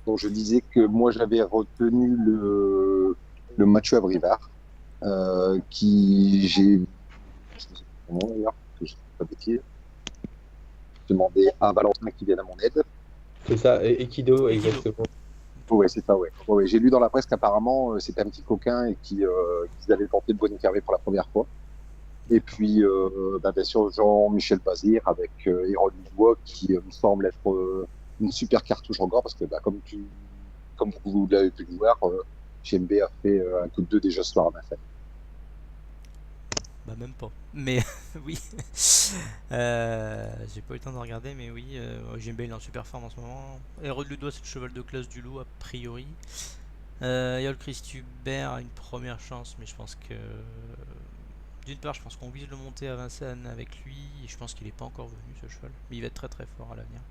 Donc je disais que moi j'avais retenu le Mathieu Abrivard, qui j'ai, je sais pas son nom d'ailleurs, que je ne sais pas de bêtises, demandé à Valentin qui vienne à mon aide. C'est ça, Aikido, Et Guido. exactement. Oh, ouais, c'est ça, ouais. Ouais, ouais. J'ai lu dans la presse qu'apparemment c'était un petit coquin et qu'ils avaient tenté de bonnet fermé pour la première fois. Et puis, bien sûr, Jean-Michel Bazir avec Hérode Dubois qui me semble être une super cartouche encore parce que, comme vous l'avez pu le voir, JMB a fait un coup de deux déjà ce soir en fait. Bah même pas. Mais oui. J'ai pas eu le temps de regarder, mais oui, Jimbe il est en super forme en ce moment. Hérode Ludois c'est le cheval de classe du loup a priori. Yol Christubert a une première chance, mais je pense que d'une part je pense qu'on vise le monter à Vincennes avec lui, et je pense qu'il est pas encore venu ce cheval, mais il va être très très fort à l'avenir.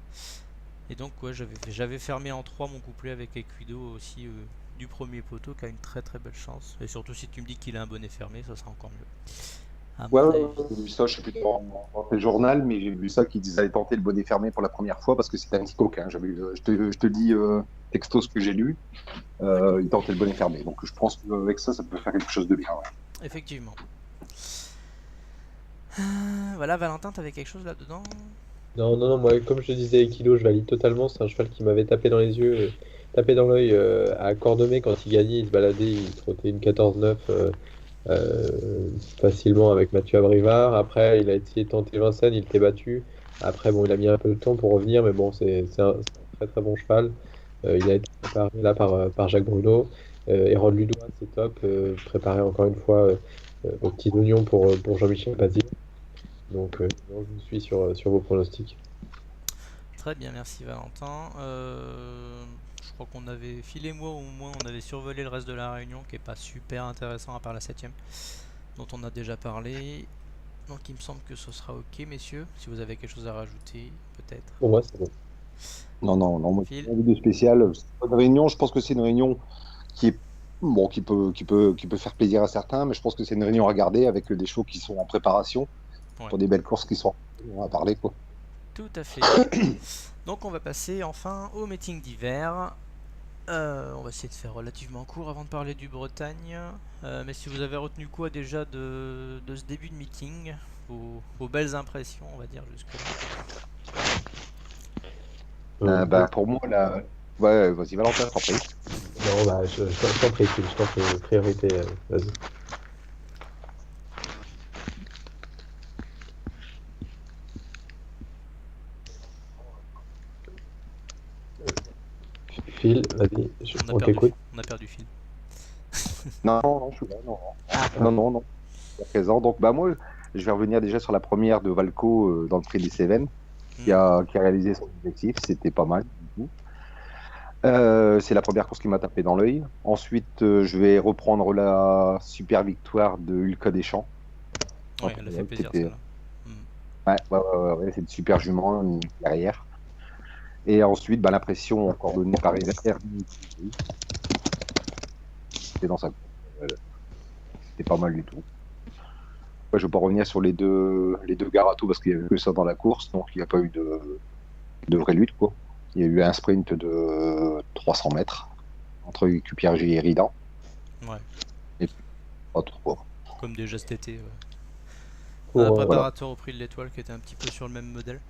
Et donc ouais j'avais fermé en 3 mon couplet avec Equido aussi du premier poteau qui a une très très belle chance. Et surtout si tu me dis qu'il a un bonnet fermé, ça sera encore mieux. À Ouais, mon ouais, avis. ouais, j'ai vu ça, je sais plus dans quel journal, mais j'ai vu ça qu'ils avaient tenté le bonnet fermé pour la première fois parce que c'était un petit coquin. Je te dis texto ce que j'ai lu, D'accord. ils tentaient le bonnet fermé. Donc je pense qu'avec ça, ça peut faire quelque chose de bien. Ouais. Effectivement. Voilà, Valentin, t'avais quelque chose là-dedans? Non, non, non, moi, comme je te disais, Aikido, je valide totalement. C'est un cheval qui m'avait tapé dans les yeux, tapé dans l'œil à Cordemais quand il gagnait, il se baladait, il trottait une 14-9 facilement avec Mathieu Abrivard. Après, il a essayé de tenter Vincennes, il était battu. Après, bon, il a mis un peu de temps pour revenir, mais bon, c'est un très très bon cheval. Il a été préparé là par Jacques Bruno. Hérode Ludois, c'est top. Préparé encore une fois aux petits oignons pour Jean-Michel Bazir. Donc, non, je vous suis sur vos pronostics. Très bien, merci Valentin. Je crois qu'on avait, Phil et moi au moins, on avait survolé le reste de la réunion qui est pas super intéressant à part la septième dont on a déjà parlé. Donc il me semble que ce sera ok, messieurs. Si vous avez quelque chose à rajouter, peut-être. Pour moi, c'est bon. Non, non, non, moi, Phil? j'ai pas envie de spécial. C'est pas une réunion, je pense que c'est une réunion qui est bon, qui peut faire plaisir à certains, mais je pense que c'est une réunion à garder avec des chevaux qui sont en préparation Ouais, pour des belles courses qui sont à parler, quoi. tout à fait. Donc on va passer enfin au meeting d'hiver. On va essayer de faire relativement court avant de parler du Bretagne. Mais si vous avez retenu quoi déjà de ce début de meeting, vos belles impressions, on va dire jusque-là. Bon, Pour moi, là, ouais, vas-y, Valentin, je t'en prie. non, bah, je t'en prie, Phil, je t'en prie, priorité, vas-y. Phil, vas-y, On a on perdu, t'écoute. on a perdu Phil. Non, non, non, je suis là, non, Ah, non, non, non, je suis présent. Donc, moi, je vais revenir déjà sur la première de Valco dans le Prix des Cévennes, hmm, qui a réalisé son objectif. C'était pas mal, du coup. C'est la première course qui m'a tapé dans l'œil. Ensuite, je vais reprendre la super victoire de Hulka Deschamps. ouais, elle a fait plaisir C'était celle-là. Hmm. ouais, c'est une super jument derrière. Et ensuite, l'impression encore donnée par Ernie, c'était dans sa course. C'était pas mal du tout. Ouais, je ne vais pas revenir sur les deux Garato parce qu'il n'y avait que ça dans la course, donc il n'y a pas eu de vraie lutte, quoi. Il y a eu un sprint de 300 mètres entre QPRG et Ridan. Ouais, Et pas trop. comme déjà cet été. Ouais. Pour, Voilà. Préparateur au prix de l'étoile qui était un petit peu sur le même modèle.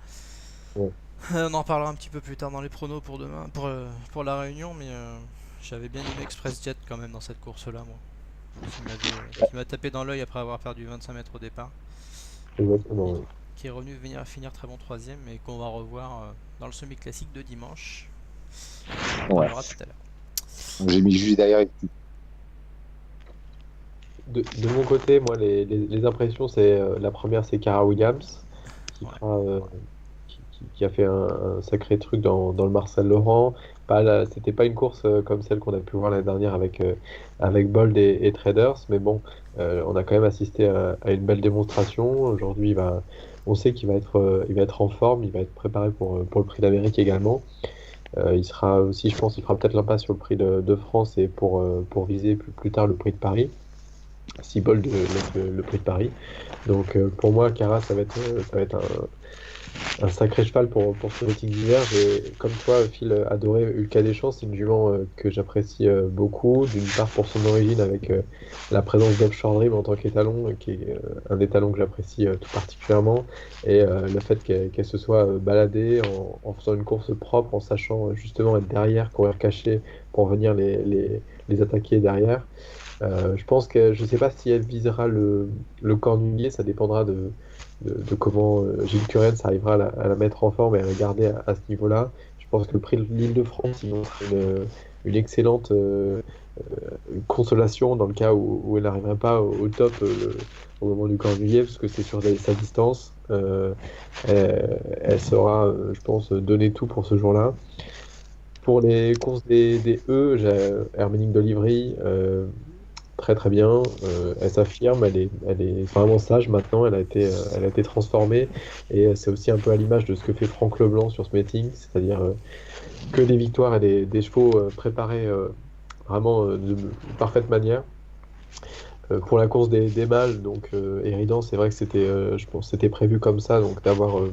ouais. On en parlera un petit peu plus tard dans les pronos pour demain, pour la réunion, mais j'avais bien aimé Express Jet quand même dans cette course-là, moi. Qui m'a tapé dans l'œil après avoir perdu 25 mètres au départ. Exactement, Et ouais. qui est revenu finir très bon troisième et qu'on va revoir dans le semi-classique de dimanche. On en Ouais. parlera tout à l'heure. J'ai mis juste derrière. De mon côté, moi, les impressions, c'est la première, c'est Cara Williams, qui Ouais. fera, qui a fait un sacré truc dans le Marcel Laurent. C'était pas une course comme celle qu'on a pu voir l'année dernière avec Bold et Traders, mais bon, on a quand même assisté à une belle démonstration. Aujourd'hui, on sait il va être en forme, il va être préparé pour le Prix d'Amérique également. Il sera aussi, je pense, il fera peut-être l'impasse sur le Prix de France et pour viser plus tard le Prix de Paris. bol de mettre le prix de Paris. Donc pour moi, Cara, ça va être un sacré cheval pour ce meeting d'hiver. J'ai, comme toi, Phil, adoré Ulca des Champs. C'est une jument que j'apprécie beaucoup. D'une part pour son origine avec la présence d'Offshore Dream en tant qu'étalon, qui est un étalon que j'apprécie tout particulièrement. Et le fait qu'elle se soit baladée en faisant une course propre, en sachant justement être derrière, courir caché pour venir les attaquer derrière. Je pense que je ne sais pas si elle visera le cornulier, ça dépendra de comment Gilles Curens arrivera à la mettre en forme et à la garder à ce niveau-là. Je pense que le prix de l'Île-de-France, il montre une excellente consolation dans le cas où elle n'arriverait pas au top au moment du cornulier, parce que c'est sur sa distance. Elle saura, je pense, donner tout pour ce jour-là. Pour les courses des E, j'ai Herménique de Livry, très très bien. Elle s'affirme, elle est vraiment sage maintenant. Elle a été transformée et c'est aussi un peu à l'image de ce que fait Franck Leblanc sur ce meeting, c'est-à-dire que des victoires et des chevaux préparés vraiment de parfaite manière. Pour la course des mâles, donc Eridan, c'est vrai que je pense, c'était prévu comme ça, donc d'avoir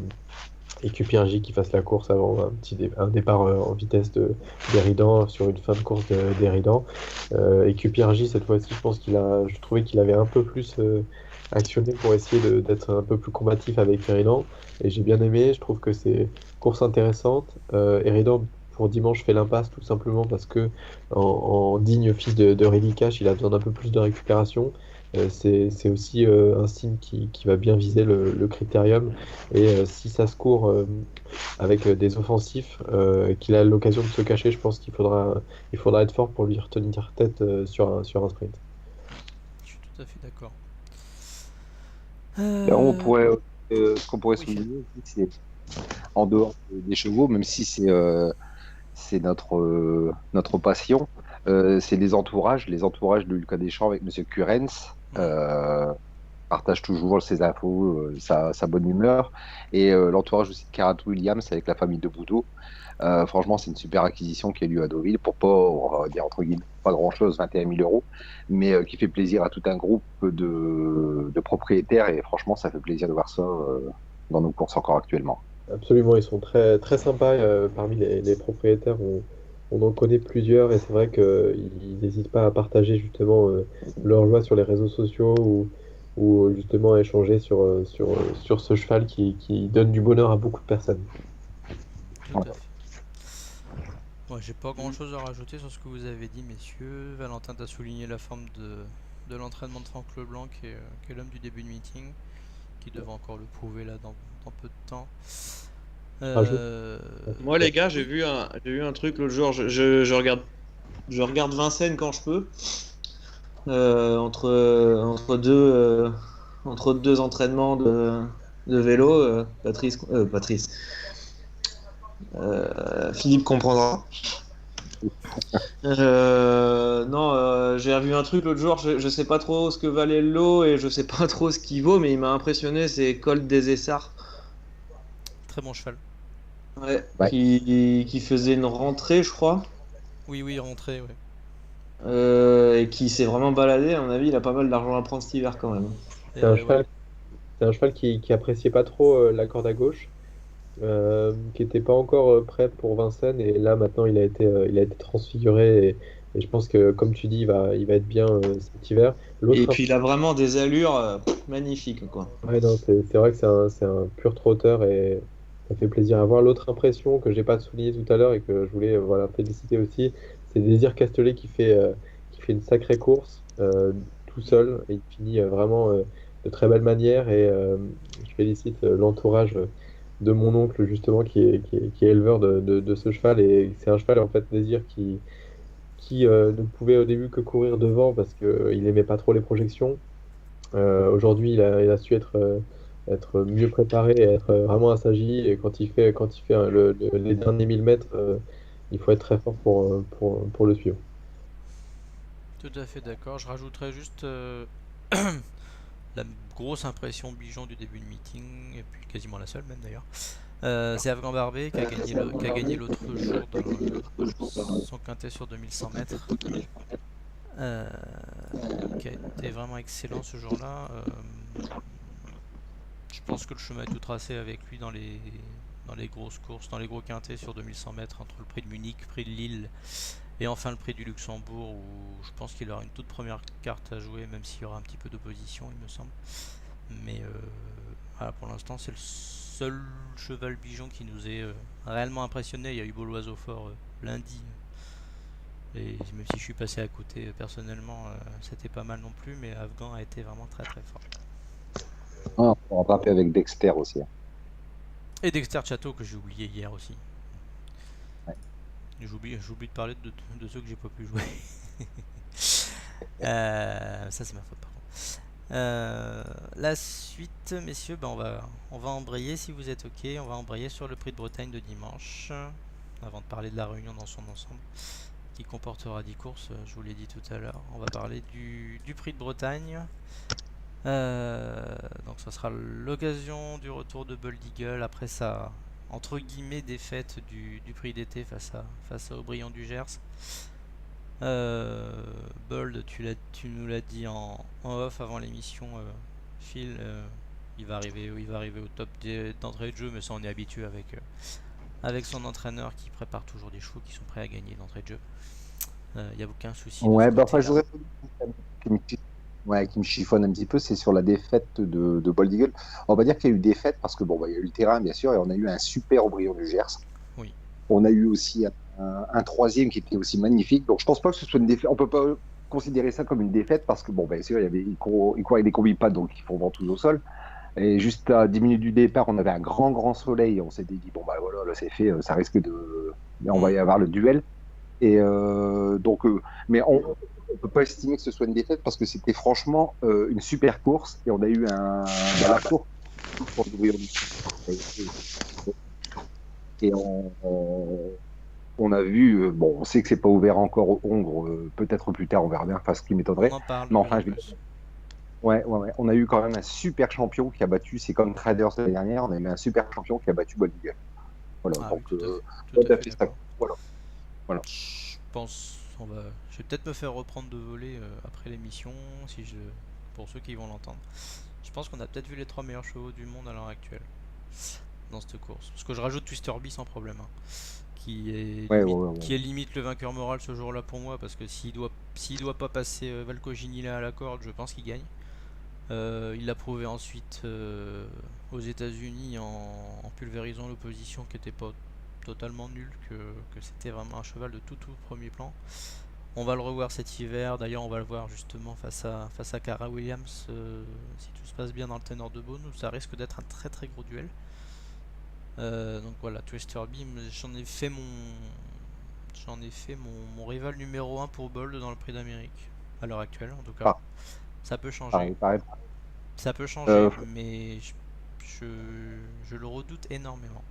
Écupiergie qui fasse la course avant un départ en vitesse d'Eridan sur une fin de course d'Eridan. Écupiergie, cette fois-ci, je trouvais qu'il avait un peu plus actionné pour essayer d'être un peu plus combatif avec Eridan. Et j'ai bien aimé, je trouve que c'est une course intéressante. Eridan, pour dimanche, fait l'impasse tout simplement parce que en digne fils de Reddy Cash, il a besoin d'un peu plus de récupération. C'est aussi un signe qui va bien viser le critérium. Et si ça se court avec des offensifs, qu'il a l'occasion de se cacher, je pense il faudra être fort pour lui retenir tête sur un sprint. Je suis tout à fait d'accord. Là, ce qu'on pourrait souligner, c'est en dehors des chevaux, même si c'est notre passion, c'est les entourages de Lucas Deschamps avec Monsieur Curens. Partage toujours ses infos, sa bonne humeur, et l'entourage aussi de Karat Williams avec la famille de Boudot. Franchement, c'est une super acquisition qui a lieu à Deauville pour pas, on va dire entre guillemets, pas grand chose, 21 000 euros, mais qui fait plaisir à tout un groupe de propriétaires, et franchement, ça fait plaisir de voir ça dans nos courses encore actuellement. Absolument, ils sont très, très sympas parmi les propriétaires. On en connaît plusieurs et c'est vrai qu'ils n'hésitent pas à partager justement leur joie sur les réseaux sociaux ou justement à échanger sur ce cheval qui donne du bonheur à beaucoup de personnes. Tout à fait. Moi, j'ai pas grand chose à rajouter sur ce que vous avez dit, messieurs. Valentin t'a souligné la forme de l'entraînement de Franck Leblanc, qui est l'homme du début de meeting, qui devrait encore le prouver là dans peu de temps. Moi les gars, j'ai vu un truc l'autre jour. Je regarde Vincennes quand je peux. Entre deux entraînements de vélo, Philippe comprendra. Non, j'ai revu un truc l'autre jour. Je sais pas trop ce que valait le lot et je sais pas trop ce qu'il vaut, mais il m'a impressionné. C'est Colt des Essarts. Très bon cheval. Ouais. Qui faisait une rentrée, je crois. Oui, rentrée, ouais. Et qui s'est vraiment baladé. À mon avis, il a pas mal d'argent à prendre cet hiver quand même. C'est un cheval qui appréciait pas trop la corde à gauche, qui était pas encore prêt pour Vincennes, et là maintenant il a été transfiguré et je pense que comme tu dis, il va être bien cet hiver. Et puis il a vraiment des allures magnifiques, quoi. Ouais, non, c'est vrai que c'est un pur trotteur et ça fait plaisir à voir. L'autre impression que j'ai pas souligné tout à l'heure et que je voulais féliciter aussi, c'est Désir Castellet qui fait une sacrée course tout seul et il finit vraiment de très belle manière, et je félicite l'entourage de mon oncle justement qui est éleveur de ce cheval, et c'est un cheval en fait, Désir, qui ne pouvait au début que courir devant parce qu'il aimait pas trop les projections. Aujourd'hui, il a su être mieux préparé et être vraiment assagi. Et quand il fait les derniers 1000 mètres, il faut être très fort pour le suivre. Tout à fait d'accord. Je rajouterais juste la grosse impression Bijon du début de meeting, et puis quasiment la seule même d'ailleurs. C'est Afghan Barbet qui a gagné l'autre jour dans son quintet sur 2100 mètres. qui a été vraiment excellent ce jour-là. Je pense que le chemin est tout tracé avec lui dans les grosses courses, dans les gros quintés sur 2100 mètres, entre le prix de Munich, le prix de Lille et enfin le prix du Luxembourg, où je pense qu'il aura une toute première carte à jouer, même s'il y aura un petit peu d'opposition, il me semble. Mais voilà, pour l'instant, c'est le seul cheval Bijon qui nous est réellement impressionné. Il y a eu Beau l'Oiseau Fort lundi. Et même si je suis passé à côté personnellement, c'était pas mal non plus, mais Afghan a été vraiment très très fort. On peut rattraper avec Dexter aussi. Et Dexter Chateau que j'ai oublié hier aussi. Ouais. J'oublie de parler de ceux que j'ai pas pu jouer. Ça c'est ma faute par contre. La suite, messieurs, on va embrayer si vous êtes ok. On va embrayer sur le Prix de Bretagne de dimanche, avant de parler de la Réunion dans son ensemble, qui comportera 10 courses, je vous l'ai dit tout à l'heure. On va parler du Prix de Bretagne. Donc ça sera l'occasion du retour de Bold Eagle après sa entre guillemets défaite du prix d'été face à Aubryon du Gers. Bold, tu nous l'as dit en off avant l'émission, Phil, il va arriver au top d'entrée de jeu, mais ça on est habitué avec son entraîneur qui prépare toujours des chevaux qui sont prêts à gagner d'entrée de jeu. Il n'y a aucun souci. Ouais, enfin je voudrais qui me chiffonne un petit peu, c'est sur la défaite de Bold Eagle. On va dire qu'il y a eu défaite parce que il y a eu le terrain bien sûr, et on a eu un super Aubryon du Gers. Oui. On a eu aussi un troisième qui était aussi magnifique. Donc je pense pas que ce soit une défaite. On peut pas considérer ça comme une défaite parce que bien sûr il court avec des combis-pattes, donc ils font ventouses au sol. Et juste à 10 minutes du départ, on avait un grand soleil. On s'était dit voilà, là c'est fait, ça risque de, on va y avoir le duel. Et mais on ne peut pas estimer que ce soit une défaite parce que c'était franchement une super course et on a eu la course pour l'ouvrir du et on a vu, on sait que c'est pas ouvert encore au Hongre, peut-être plus tard on verra bien, ce qui m'étonnerait. On en parle. Mais enfin, on a eu quand même un super champion qui a battu, c'est comme Traders l'année dernière, on a eu un super champion qui a battu Bold Eagle. Voilà, Ah, donc oui, tout à fait ça. Voilà. Je pense, je vais peut-être me faire reprendre de voler après l'émission, pour ceux qui vont l'entendre. Je pense qu'on a peut-être vu les 3 meilleurs chevaux du monde à l'heure actuelle dans cette course. Parce que je rajoute Twister Bee sans problème, qui est limite le vainqueur moral ce jour-là pour moi, parce que s'il doit pas passer Valco Ginila à la corde, je pense qu'il gagne. Il l'a prouvé ensuite aux États-Unis en pulvérisant l'opposition qui était pas totalement nul, que c'était vraiment un cheval de tout premier plan. On va le revoir cet hiver, d'ailleurs on va le voir justement face à Cara Williams, si tout se passe bien dans le Ténor de Beaune, où ça risque d'être un très gros duel. Donc voilà, Twister Bee, j'en ai fait mon rival numéro 1 pour Bold dans le Prix d'Amérique à l'heure actuelle en tout cas. Ça peut changer. Ça peut changer, mais je le redoute énormément.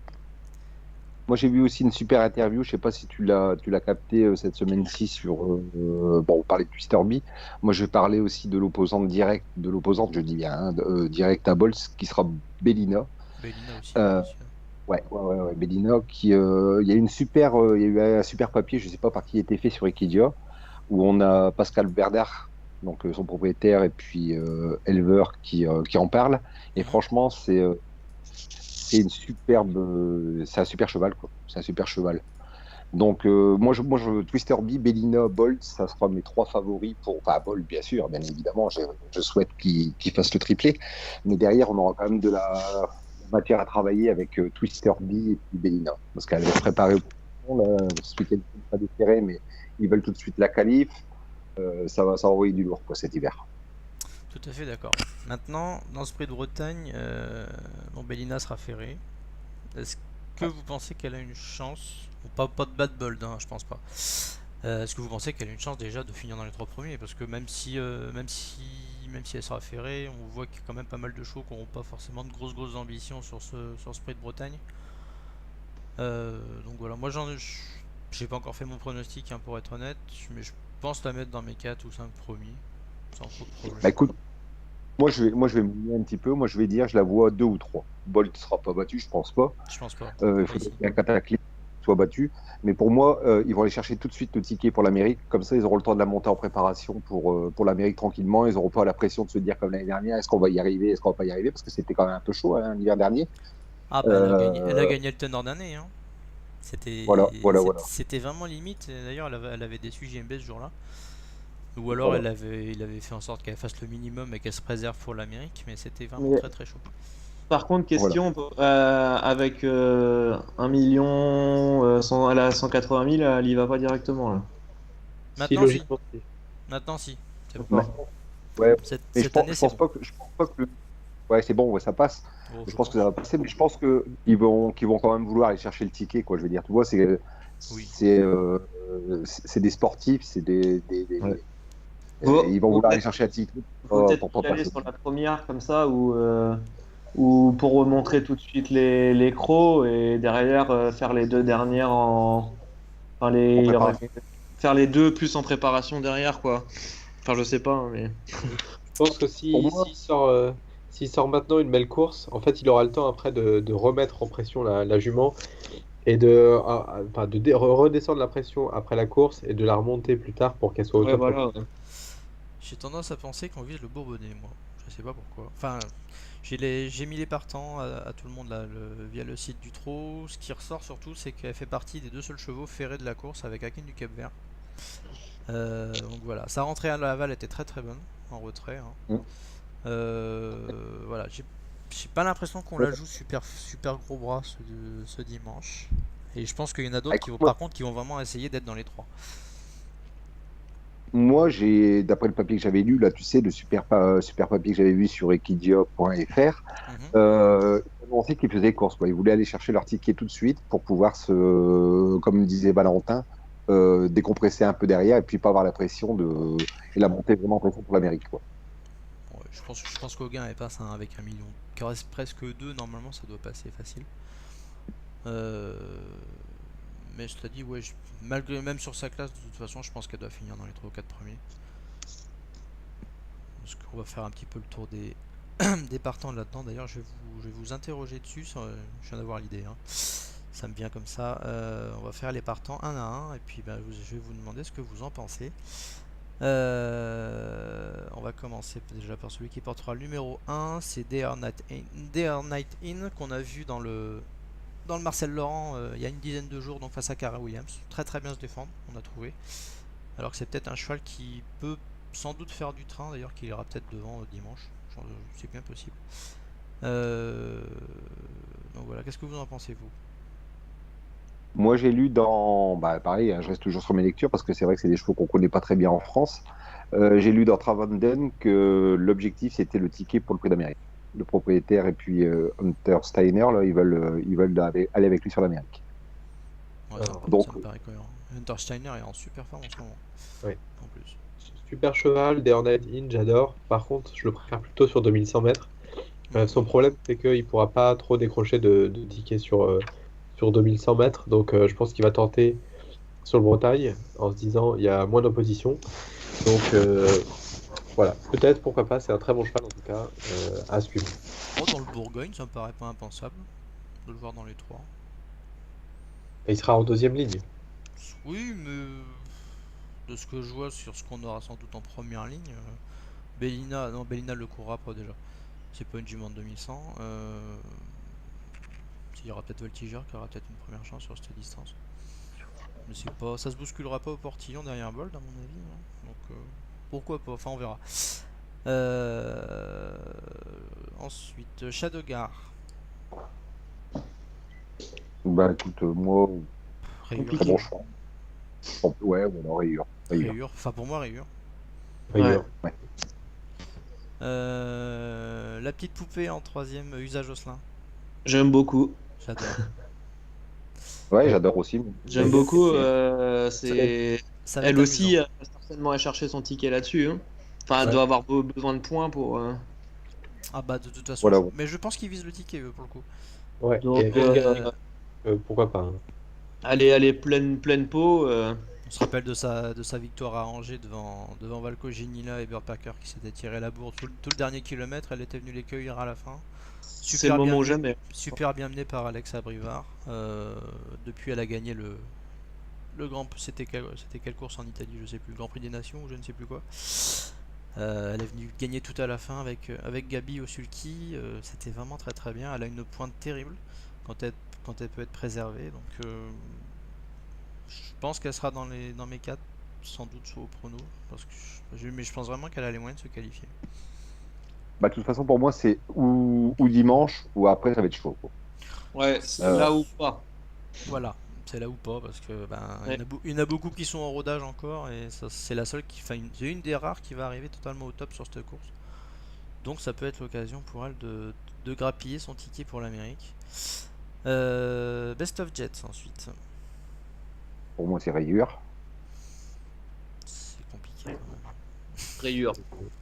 Moi, j'ai vu aussi une super interview. Je sais pas si tu l'as capté cette semaine-ci sur. On parlait de Twister Bee. Moi, je vais parler aussi de l'opposante directe, je dis bien, direct à Bolt, qui sera Bellina. Bellina aussi. Bellina, qui, il y a eu un super papier, je sais pas par qui il était fait sur Equidia, où on a Pascal Berdard, donc son propriétaire, et puis éleveur qui en parle. Et franchement, c'est un super cheval, quoi. C'est un super cheval. Donc moi je Twister Bee, Bellina, Bolt, ça sera mes 3 favoris Bolt bien sûr, bien évidemment, je souhaite qu'il fasse le triplé, mais derrière on aura quand même de la matière à travailler avec Twister Bee et puis Bellina, parce qu'elle est préparée ce week-end pas déféré, mais ils veulent tout de suite la qualif, ça va envoyer du lourd cet hiver. Tout à fait d'accord. Maintenant, dans ce Prix de Bretagne, Bellina sera ferrée. Est-ce que vous pensez qu'elle a une chance, pas de bad Bold, je pense pas. Est-ce que vous pensez qu'elle a une chance déjà de finir dans les 3 premiers? Parce que même si elle sera ferrée, on voit qu'il y a quand même pas mal de chevaux qui n'auront pas forcément de grosses ambitions sur ce Prix de Bretagne. Donc voilà, moi j'ai pas encore fait mon pronostic pour être honnête, mais je pense la mettre dans mes 4 ou 5 premiers, sans trop de problème. Écoute, moi je vais me mouiller un petit peu, moi je vais dire je la vois 2 ou 3. Bolt ne sera pas battu, je pense pas. Je pense pas. Il faut qu'il y ait un cataclysme. soit battu. Mais pour moi, ils vont aller chercher tout de suite le ticket pour l'Amérique. Comme ça, ils auront le temps de la monter en préparation pour l'Amérique tranquillement. Ils n'auront pas la pression de se dire comme l'année dernière, est-ce qu'on va y arriver, est-ce qu'on va pas y arriver, parce que c'était quand même un peu chaud l'hiver dernier. Ah bah elle a gagné le tenor d'année, hein. Voilà. C'était vraiment limite. D'ailleurs, elle avait déçu JMB ce jour-là. Ou alors il avait fait en sorte qu'elle fasse le minimum et qu'elle se préserve pour l'Amérique, mais c'était vraiment très très chaud. Par contre, question, avec 1 million, elle a 180 000, elle y va pas directement là. Maintenant, si. Maintenant, si. C'est bon. Ouais. Cette année, c'est bon. Je pense pas que ouais, c'est bon, ouais, ça passe. Oh, je pense que ça va passer, mais je pense qu'ils vont quand même vouloir aller chercher le ticket, quoi. Je veux dire, tu vois, c'est des sportifs, c'est ils vont vouloir aller chercher un ticket. Faut peut-être y aller sur la première comme ça, ou pour montrer tout de suite les crocs et derrière faire les 2 dernières faire les 2 plus en préparation derrière, quoi. Enfin, je sais pas, hein, mais je pense que s'il sort maintenant une belle course, en fait, il aura le temps après de remettre en pression la jument et de redescendre la pression après la course et de la remonter plus tard pour qu'elle soit au top. Voilà. J'ai tendance à penser qu'on vise le Bourbonnais, moi. Je sais pas pourquoi. Enfin, j'ai mis les partants à tout le monde là, via le site du trot. Ce qui ressort surtout, c'est qu'elle fait partie des 2 seuls chevaux ferrés de la course avec Akin du Cap-Vert. Donc voilà, sa rentrée à Laval était très très bonne en retrait. Hein. Voilà, j'ai pas l'impression qu'on la joue super gros bras ce dimanche. Et je pense qu'il y en a d'autres qui vont vraiment essayer d'être dans les 3. Moi, d'après le papier que j'avais lu, là, tu sais, le super papier que j'avais vu sur equidia.fr, on sait qu'ils faisaient course, quoi. Ils voulaient aller chercher leur ticket tout de suite pour pouvoir comme disait Valentin, décompresser un peu derrière et puis pas avoir la pression et la montée vraiment en pression pour l'Amérique, quoi. Ouais, je pense qu'Auguin elle passe avec 1 million. Qu'il reste presque 2, normalement ça doit passer facile. Mais je te dis, ouais, malgré même sur sa classe, de toute façon, je pense qu'elle doit finir dans les 3 ou 4 premiers. Parce qu'on va faire un petit peu le tour des partants là-dedans. D'ailleurs, je vais vous interroger dessus. Je viens d'avoir l'idée. Hein. Ça me vient comme ça. On va faire les partants un à un. Et puis, je vais vous demander ce que vous en pensez. On va commencer déjà par celui qui portera le numéro 1. C'est Dear Night In qu'on a vu dans le Marcel Laurent il y a une dizaine de jours, donc face à Cara Williams. Très très bien se défendre, on a trouvé. Alors que c'est peut-être un cheval qui peut sans doute faire du train, d'ailleurs qu'il ira peut-être devant dimanche. C'est bien possible. Donc voilà, qu'est-ce que vous en pensez, vous? Moi, j'ai lu pareil, hein, je reste toujours sur mes lectures parce que c'est vrai que c'est des chevaux qu'on connaît pas très bien en France. J'ai lu dans Travanden que l'objectif c'était le ticket pour le Prix d'Amérique. Le propriétaire et puis Hunter Steiner, là, ils veulent aller avec lui sur l'Amérique. Ouais, ça me paraît cohérent. Hunter Steiner est en super forme en ce moment. Oui. En plus. Super cheval, Dear Night In, j'adore. Par contre, je le préfère plutôt sur 2100 mètres. Son problème, c'est qu'il pourra pas trop décrocher de tickets sur 2100 mètres. Donc, je pense qu'il va tenter sur le Bretagne en se disant il y a moins d'opposition. Donc, voilà, peut-être, pourquoi pas, c'est un très bon cheval en tout cas, à suivre. Dans le Bourgogne, ça me paraît pas impensable de le voir dans les 3. Et il sera en 2e ligne. Oui, mais de ce que je vois sur ce qu'on aura sans doute en première ligne, Bellina le courra pas déjà. C'est pas une jument de 2100. Il y aura peut-être Voltiger qui aura peut-être une première chance sur cette distance. Mais c'est pas, ça se bousculera pas au portillon derrière Bold à mon avis. Hein. Donc pourquoi pas, enfin on verra. Ensuite, Shadowgar. Écoute, moi, Rayure. très bon choix. Ouais, Rayure. Enfin pour moi, Rayure. Rayure. Ouais. La petite poupée en 3ème, Usage Osselin. J'aime beaucoup. J'adore. Ouais, j'adore aussi. J'aime beaucoup. Ça va Elle être aussi amusant. a certainement à chercher son ticket là-dessus. Hein. Enfin, elle doit avoir besoin de points pour. Ah bah de toute façon. Voilà. Mais je pense qu'ils visent le ticket eux, pour le coup. Ouais. Donc, pourquoi pas. Hein. Elle est pleine peau. On se rappelle de sa victoire à Angers devant Valco Ginila et Bird Packer qui s'était tiré la bourre tout le dernier kilomètre. Elle était venue les cueillir à la fin. C'est le moment ou jamais. Super bien mené par Alexa Brivard. Depuis, elle a gagné le Grand Prix. C'était quelle course en Italie, je sais plus. Le Grand Prix des Nations ou je ne sais plus quoi. Elle est venue gagner tout à la fin avec Gabi Osulki. C'était vraiment très très bien. Elle a une pointe terrible quand elle peut être préservée. Donc je pense qu'elle sera dans mes 4, sans doute soit au prono. Mais je pense vraiment qu'elle a les moyens de se qualifier. Bah, de toute façon, pour moi, c'est ou dimanche, ou après, ça va être chaud, quoi. Ouais, c'est là ou pas. Voilà, c'est là ou pas, parce que Ouais. il y en a beaucoup qui sont en rodage encore, et ça, c'est la seule c'est une des rares qui va arriver totalement au top sur cette course. Donc ça peut être l'occasion pour elle de grappiller son ticket pour l'Amérique. Best of Jets ensuite. Pour moi, c'est rayure. C'est compliqué quand même. Rayure.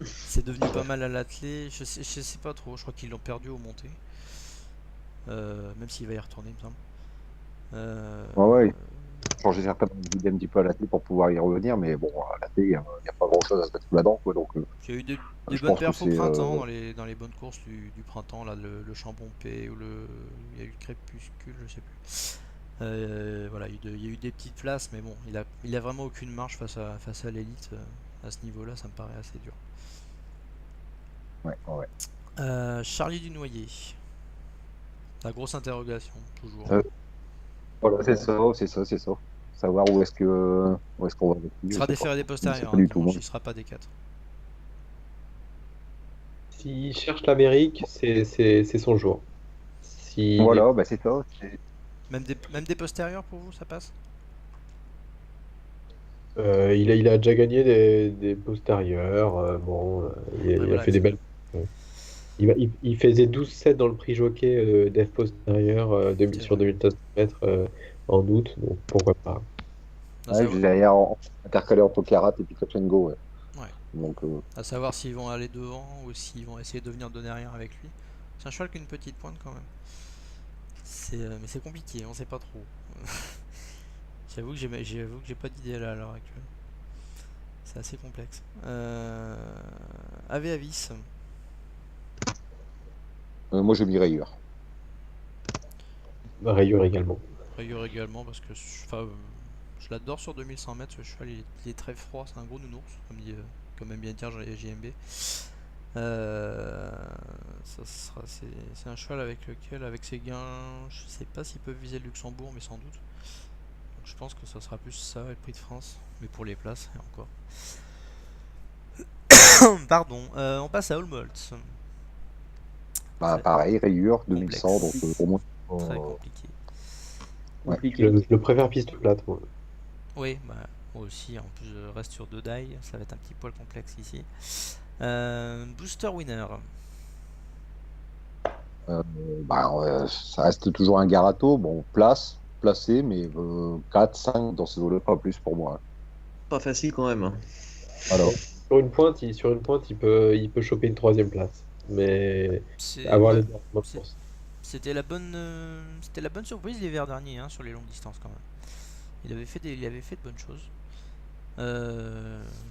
C'est devenu pas mal à l'athlé. Je sais pas trop. Je crois qu'ils l'ont perdu au monté. Même s'il va y retourner, il me semble. Ouais. Changer certainement d'idée un petit peu à la télé pour pouvoir y revenir, mais bon, à la télé, il n'y a pas grand chose à se mettre sous la dent, quoi. Donc, il y a eu des je bonnes pense que perfs au c'est, printemps dans les bonnes courses du printemps, là, le Chambon-Pé ou il y a eu le Crépuscule, je sais plus. Voilà, il y a eu des petites places, mais bon, il a vraiment aucune marge face à l'élite. À ce niveau-là, ça me paraît assez dur. ouais. Charlie Dunoyer. La grosse interrogation, toujours. Voilà, c'est ça. Savoir où est-ce qu'on va. Il sera déféré des postérieurs, pas du tout, dimanche, moi. il sera pas des 4. S'il cherche l'Amérique, c'est son jour. Voilà, bah c'est ça. Même des postérieurs pour vous, ça passe? Il a déjà gagné des postérieurs. Il a fait des belles. Il faisait 12-7 dans le prix jockey d'F postérieur sur 2500 mètres en août, donc pourquoi pas. Derrière, intercalé entre Karat et puis Touch and Go. Ouais. Donc, à savoir s'ils vont aller devant ou s'ils vont essayer de venir de derrière avec lui. C'est un cheval qui a une petite pointe quand même. Mais c'est compliqué, on sait pas trop. J'avoue que j'ai pas d'idée là à l'heure actuelle. C'est assez complexe. Ave Avis. moi, je mis rayure. Rayure également. Rayure également parce que je l'adore sur 2100 mètres. Ce cheval il est très froid, c'est un gros nounours, comme aime bien dire JMB. C'est un cheval avec lequel, avec ses gains, je sais pas s'il peut viser le Luxembourg, mais sans doute. Donc je pense que ça sera plus ça et le prix de France, mais pour les places, et encore. Pardon, on passe à Olmoltz. Bah, pareil, rayure, 2100, donc pour moi. Très compliqué. Je le préfère piste plate, moi. Oui, bah, moi aussi, en plus je reste sur 2 die, ça va être un petit poil complexe ici. Booster Winner. Ça reste toujours un Garato, bon, placé, mais 4, 5 dans ces eaux-là, pas plus pour moi. Pas facile quand même. Alors, sur une pointe, il peut choper une 3e place, mais avoir les c'était la bonne surprise l'hiver dernier hein, sur les longues distances quand même. Il avait fait de bonnes choses.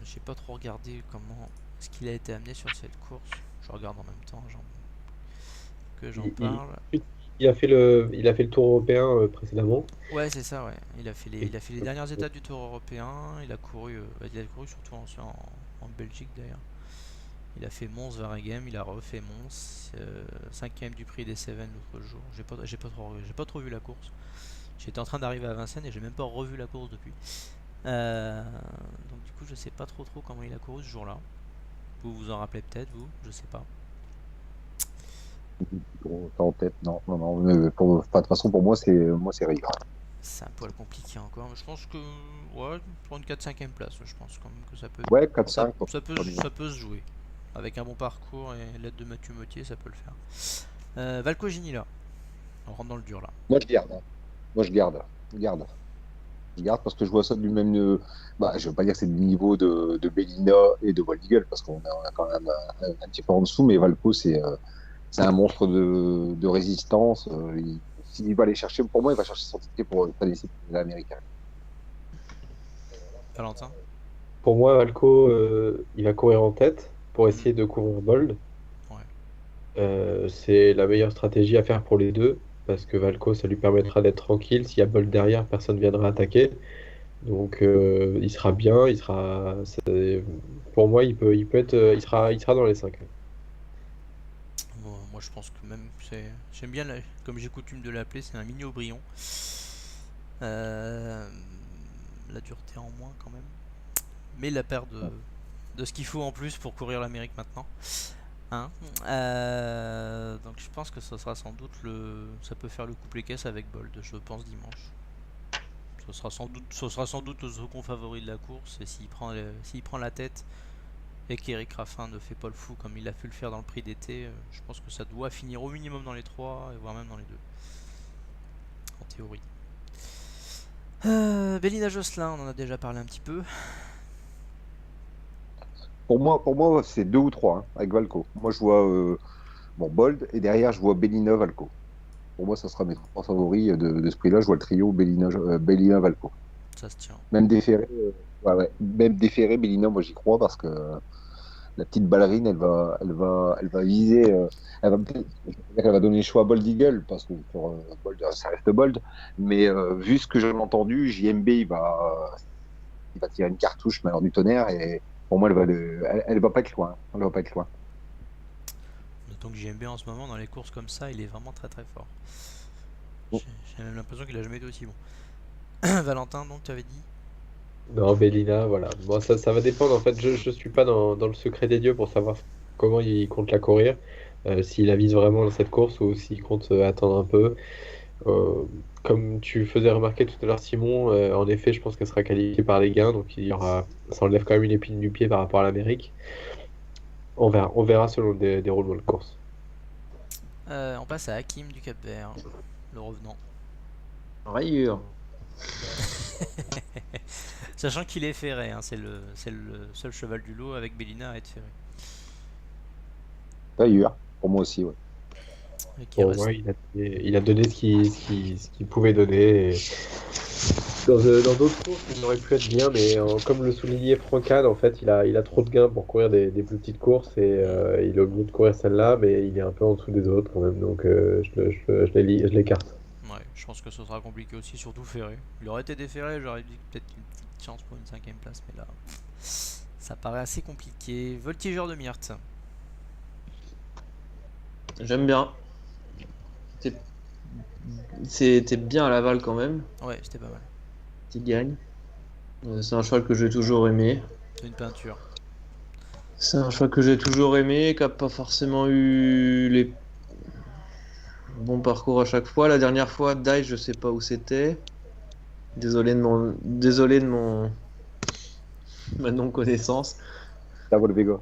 J'ai pas trop regardé comment est-ce qu'il a été amené sur cette course. Je regarde en même temps que j'en parle. Il a fait le Tour européen précédemment. Ouais, c'est ça, ouais. Il a fait les dernières étapes du Tour européen. Il a couru surtout en Belgique d'ailleurs. Il a fait Mons-Waregem, il a refait Mons, 5ème du prix des Cévennes l'autre jour. J'ai pas trop vu la course. J'étais en train d'arriver à Vincennes et j'ai même pas revu la course depuis. Donc du coup je sais pas trop comment il a couru ce jour-là. Vous vous en rappelez peut-être, vous, je sais pas. en tête, non, mais de toute façon pour moi c'est rayure. C'est un poil compliqué encore, mais je pense que pour une 4-5ème place, je pense quand même que ça peut. Ouais, 4-5. Ça peut se jouer. Avec un bon parcours et l'aide de Mathieu Mottier, ça peut le faire. Valco Ginila. On rentre dans le dur là. Moi je garde. Je garde parce que je vois ça du même. Je veux pas dire que c'est du niveau de Bellina et de Wild Eagle parce qu'on a quand même un petit peu en dessous, mais Valco c'est un monstre de résistance. S'il va aller chercher, pour moi, il va chercher son ticket pour la discipline américaine. Valentin. Pour moi, Valco, il va courir en tête pour essayer de couvrir Bold. Ouais. C'est la meilleure stratégie à faire pour les deux, parce que Valco, ça lui permettra d'être tranquille. S'il y a Bolt derrière, personne ne viendra attaquer. Donc il sera bien, pour moi, il peut être, il sera dans les 5. Moi, je pense que même, j'aime bien, comme j'ai coutume de l'appeler, c'est un mini Aubryon. La dureté en moins quand même. Mais la paire de ce qu'il faut en plus pour courir l'Amérique maintenant. Hein. Donc je pense que ça sera sans doute ça peut faire le couplet caisse avec Bold, je pense dimanche. Ce sera sans doute le second favori de la course, et s'il prend la tête et qu'Eric Raffin ne fait pas le fou comme il a pu le faire dans le prix d'été, je pense que ça doit finir au minimum dans les 3 et voire même dans les 2 en théorie. Bélina Josselin, on en a déjà parlé un petit peu. Pour moi c'est 2 ou 3 avec Valco. Moi, je vois Bold et derrière, je vois Bellina Valco. Pour moi, ça sera mes 3 favoris de ce prix-là. Je vois le trio Bellina Valco. Ça se tient. Même déféré, même déféré, Bellina, moi j'y crois parce que la petite ballerine, elle va viser, elle va donner le choix à Bold Eagle parce que pour Bold, ça reste Bold. Mais vu ce que j'en ai entendu, JMB, il va tirer une cartouche malheur du tonnerre et pour moi, elle va pas être loin. Elle va pas être loin. Notons que JMB en ce moment dans les courses comme ça, il est vraiment très très fort. Bon. J'ai même l'impression qu'il a jamais été aussi bon. Valentin, donc tu avais dit. Non, Bellina, voilà. Bon, ça va dépendre. En fait, je suis pas dans le secret des dieux pour savoir comment il compte la courir. S'il avise vraiment dans cette course ou s'il compte attendre un peu. Euh, Comme tu faisais remarquer tout à l'heure, Simon, en effet, je pense qu'elle sera qualifiée par les gains. Donc, ça enlève quand même une épine du pied par rapport à l'Amérique. On verra selon le déroulement de course. On passe à Hakim du Cap Vert, le revenant. Rayure. Sachant qu'il est ferré, c'est le seul cheval du lot avec Bellina à être ferré. D'ailleurs, pour moi aussi, ouais. Pour moi, il a donné ce qu'il pouvait donner. Dans d'autres courses, il aurait pu être bien, mais comme le soulignait Francade, en fait, il a trop de gains pour courir des plus petites courses et il est obligé de courir celle-là, mais il est un peu en dessous des autres quand même, donc je l'écarte. Ouais, je pense que ce sera compliqué aussi, surtout ferré. Il aurait été déferré, j'aurais dit peut-être une petite chance pour une 5ème place, mais là, ça paraît assez compliqué. Voltigeur de Myrthe. J'aime bien. C'était bien à Laval quand même. Ouais, c'était pas mal. Qui gagne. C'est un cheval que j'ai toujours aimé. C'est une peinture. C'est un cheval que j'ai toujours aimé, qui n'a pas forcément eu les bons parcours à chaque fois. La dernière fois, Dice, je sais pas où c'était. Désolé de ma non-connaissance. La Volvega.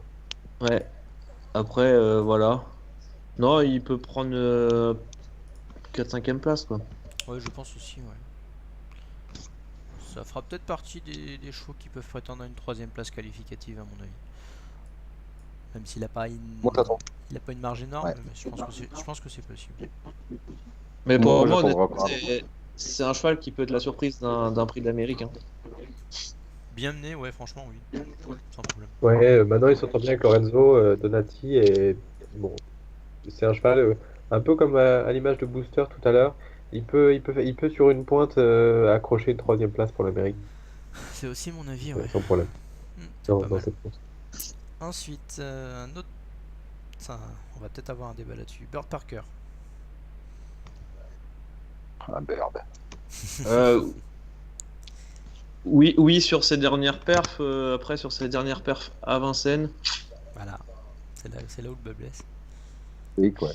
Ouais. Après, voilà. Non, il peut prendre 4-5ème place, quoi. Ouais, je pense aussi, ouais. Ça fera peut-être partie des chevaux qui peuvent prétendre à une 3ème place qualificative, à mon avis. Même s'il n'a pas une marge énorme, Ouais. mais je pense que c'est possible. Mais pour moi, j'attendrai pas. c'est un cheval qui peut être la surprise d'un prix de l'Amérique. Hein. Bien mené, ouais, franchement, oui. Sans problème. Ouais, maintenant il s'entend bien avec Lorenzo Donati et bon, c'est un cheval un peu comme à l'image de Booster tout à l'heure. Il peut sur une pointe accrocher une 3ème place pour l'Amérique C'est aussi mon avis, ouais. sans problème C'est pas dans mal. cette course. Ensuite, un autre. Ça, on va peut-être avoir un débat là-dessus. Bird Parker. Un Bird. Oui, sur ses dernières perfs. Après, sur ses dernières perfs à Vincennes. Voilà. C'est là où le bas blesse. Oui, quoi.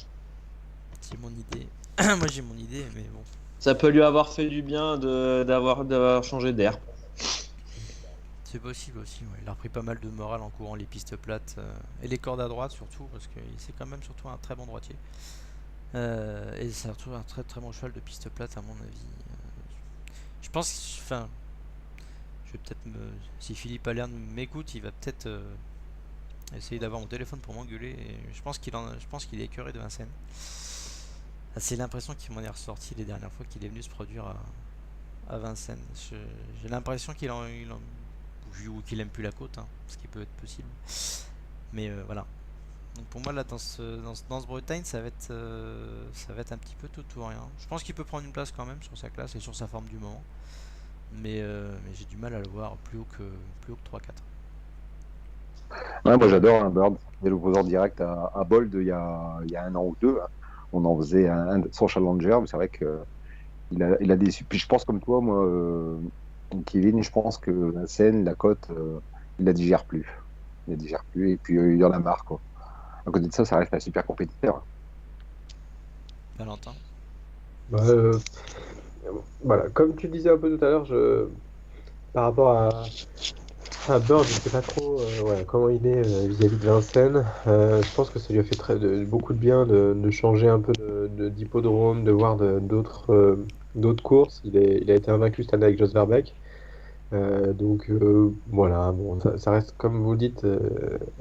C'est mon idée. Moi j'ai mon idée, mais bon. Ça peut lui avoir fait du bien d'avoir changé d'air. C'est possible aussi, ouais. Il a repris pas mal de morale en courant les pistes plates et les cordes à droite surtout, parce que c'est quand même surtout un très bon droitier. Et c'est surtout un très très bon cheval de piste plate à mon avis. Je pense, enfin, je vais peut-être si Philippe Allerne m'écoute, il va peut-être essayer d'avoir mon téléphone pour m'engueuler. Et je pense qu'il est écœuré de Vincennes. C'est l'impression qu'il m'en est ressorti les dernières fois qu'il est venu se produire à Vincennes. J'ai l'impression ou qu'il aime plus la côte, ce qui peut être possible. Mais voilà. Donc pour moi là dans ce Bretagne ça va être un petit peu tout ou rien. Je pense qu'il peut prendre une place quand même sur sa classe et sur sa forme du moment. Mais j'ai du mal à le voir plus haut que 3-4. Ouais, moi j'adore un Bird. C'est l'opposant direct à Bold il y a un an ou deux, hein. On en faisait son challenger, mais c'est vrai que il a déçu. Puis je pense comme toi, moi, Kevin, je pense que Vincennes, la cote, il la digère plus. Il la digère plus et puis il y en a marre, quoi. À côté de ça, ça reste un super compétiteur. Valentin. Bah, voilà, comme tu disais un peu tout à l'heure, par rapport à Bird, je sais pas trop ouais, comment il est vis-à-vis de Vincennes. Je pense que ça lui a fait beaucoup de bien de changer un peu d'hippodrome, de voir d'autres courses. Il a été invaincu cette année avec Jos Verbeek. Donc voilà, bon, ça reste comme vous le dites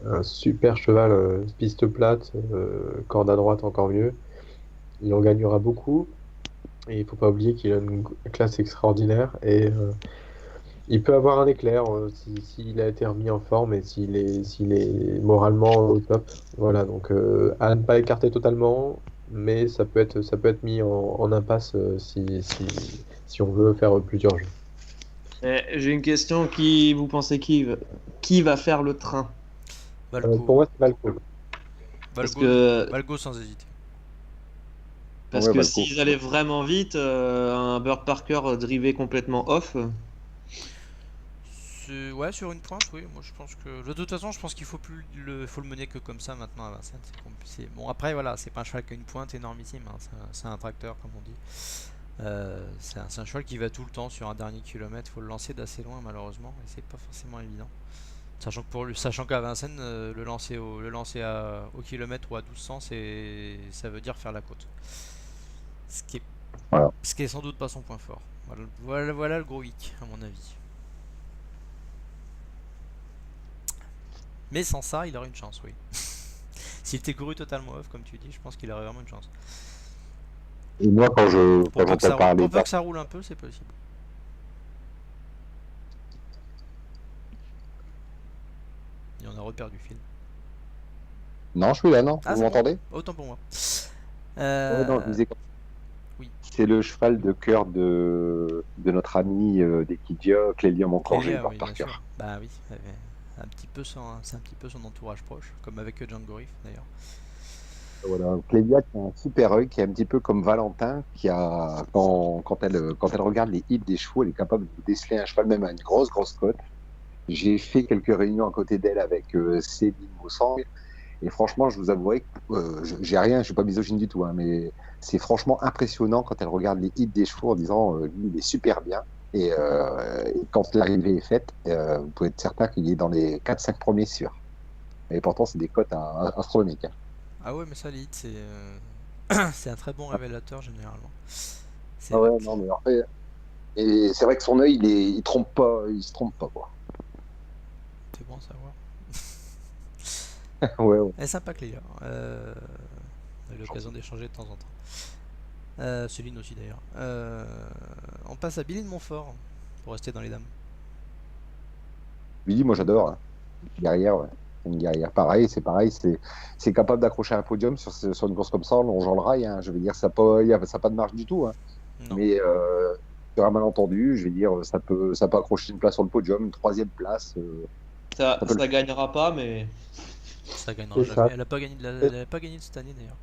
un super cheval, piste plate, corde à droite encore mieux. Il en gagnera beaucoup et il faut pas oublier qu'il a une classe extraordinaire et il peut avoir un éclair s'il a été remis en forme et s'il est moralement au top. Voilà, donc à ne pas écarter totalement, mais ça peut être mis en impasse si on veut faire plusieurs jeux. J'ai une question, vous pensez qui va faire le train? Valco. Pour moi, c'est Valco. Valco sans hésiter. Parce Ouais, que Valco. s'ils allaient vraiment vite, un Bird Parker drivé complètement off. Ouais, sur une pointe, oui. Moi, je pense que de toute façon, je pense qu'il faut le mener que comme ça maintenant à Vincennes. Bon, après, voilà, c'est pas un cheval qui a une pointe énormissime, hein. C'est un tracteur, comme on dit. C'est un cheval qui va tout le temps sur un dernier kilomètre. Il faut le lancer d'assez loin, malheureusement, et c'est pas forcément évident. Sachant qu'à Vincennes, le lancer au kilomètre ou à 1200, ça veut dire faire la côte. Ce qui est sans doute pas son point fort. Voilà le gros hic, à mon avis. Mais sans ça, il aurait une chance, oui. S'il était couru totalement off, comme tu dis, je pense qu'il aurait vraiment une chance. Et moi, quand Pour peu j'entends parler que ça roule un peu, c'est possible. Et on a reperdu Phil. Non, je suis là, non. Ah, Vous c'est m'entendez? bon. Autant pour moi. Ouais, non, je disais Oui. c'est le cheval de cœur de notre ami d'Equidia, Clélia Moncorgé, Clélia, Bird oui, bien Parker. sûr. Bah oui, c'est un petit peu son entourage proche, comme avec Django Riff d'ailleurs. Voilà, Clélia qui a un super œil, qui est un petit peu comme Valentin, qui a quand elle regarde les hits des chevaux, elle est capable de déceler un cheval même à une grosse cote. J'ai fait quelques réunions à côté d'elle avec Céline Mossang, et franchement, je vous avouerai que j'ai rien, je suis pas misogyne du tout, hein, mais c'est franchement impressionnant quand elle regarde les hits des chevaux en disant lui, il est super bien. Et quand l'arrivée est faite, vous pouvez être certain qu'il est dans les 4-5 premiers sûrs. Et pourtant, c'est des cotes astronomiques, hein. Ah ouais, mais ça, les hits, c'est un très bon révélateur généralement. C'est Ah vrai ouais, non, mais en fait, et c'est vrai que son œil, il trompe pas, il se trompe pas, quoi. c'est bon à savoir. Ouais. Elle est sympa, Clélia. On a eu l'occasion d'échanger de temps en temps. Céline aussi d'ailleurs. On passe à Billy de Montfort pour rester dans les dames. Lui, moi, j'adore, hein. Guerrière, ouais. Une guerrière. Pareil, c'est capable d'accrocher un podium sur une course comme ça, en longeant le rail, hein. Je veux dire, ça n'a pas de marge du tout, hein. Non. Mais sur un malentendu, je veux dire, ça peut accrocher une place sur le podium, une 3e place. Ça gagnera pas, mais. Ça gagnera jamais. Elle n'a pas gagné de cette année d'ailleurs.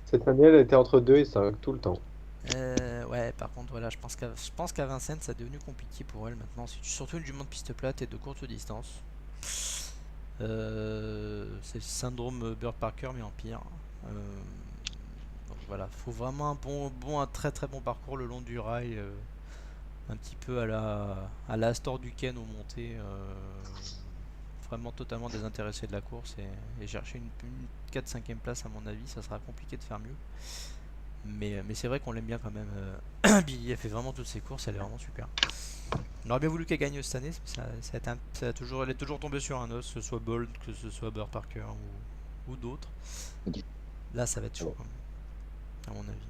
Cette année, elle était entre 2 et 5 tout le temps. Ouais, par contre, voilà, je pense qu'à Vincennes, ça est devenu compliqué pour elle maintenant. C'est surtout une jument de piste plate et de courte distance. C'est le syndrome Bird Parker, mais en pire. Donc voilà, faut vraiment un très très bon parcours le long du rail, un petit peu à la Astor du Ken au monté. Vraiment totalement désintéressé de la course et chercher une 4-5e place, à mon avis, ça sera compliqué de faire mieux. Mais c'est vrai qu'on l'aime bien quand même. Billy, elle fait vraiment toutes ses courses, elle est vraiment super. On aurait bien voulu qu'elle gagne cette année, elle est toujours tombée sur un os, que ce soit Bold, que ce soit Bird Parker ou d'autres. Là, ça va être chaud quand même, à mon avis.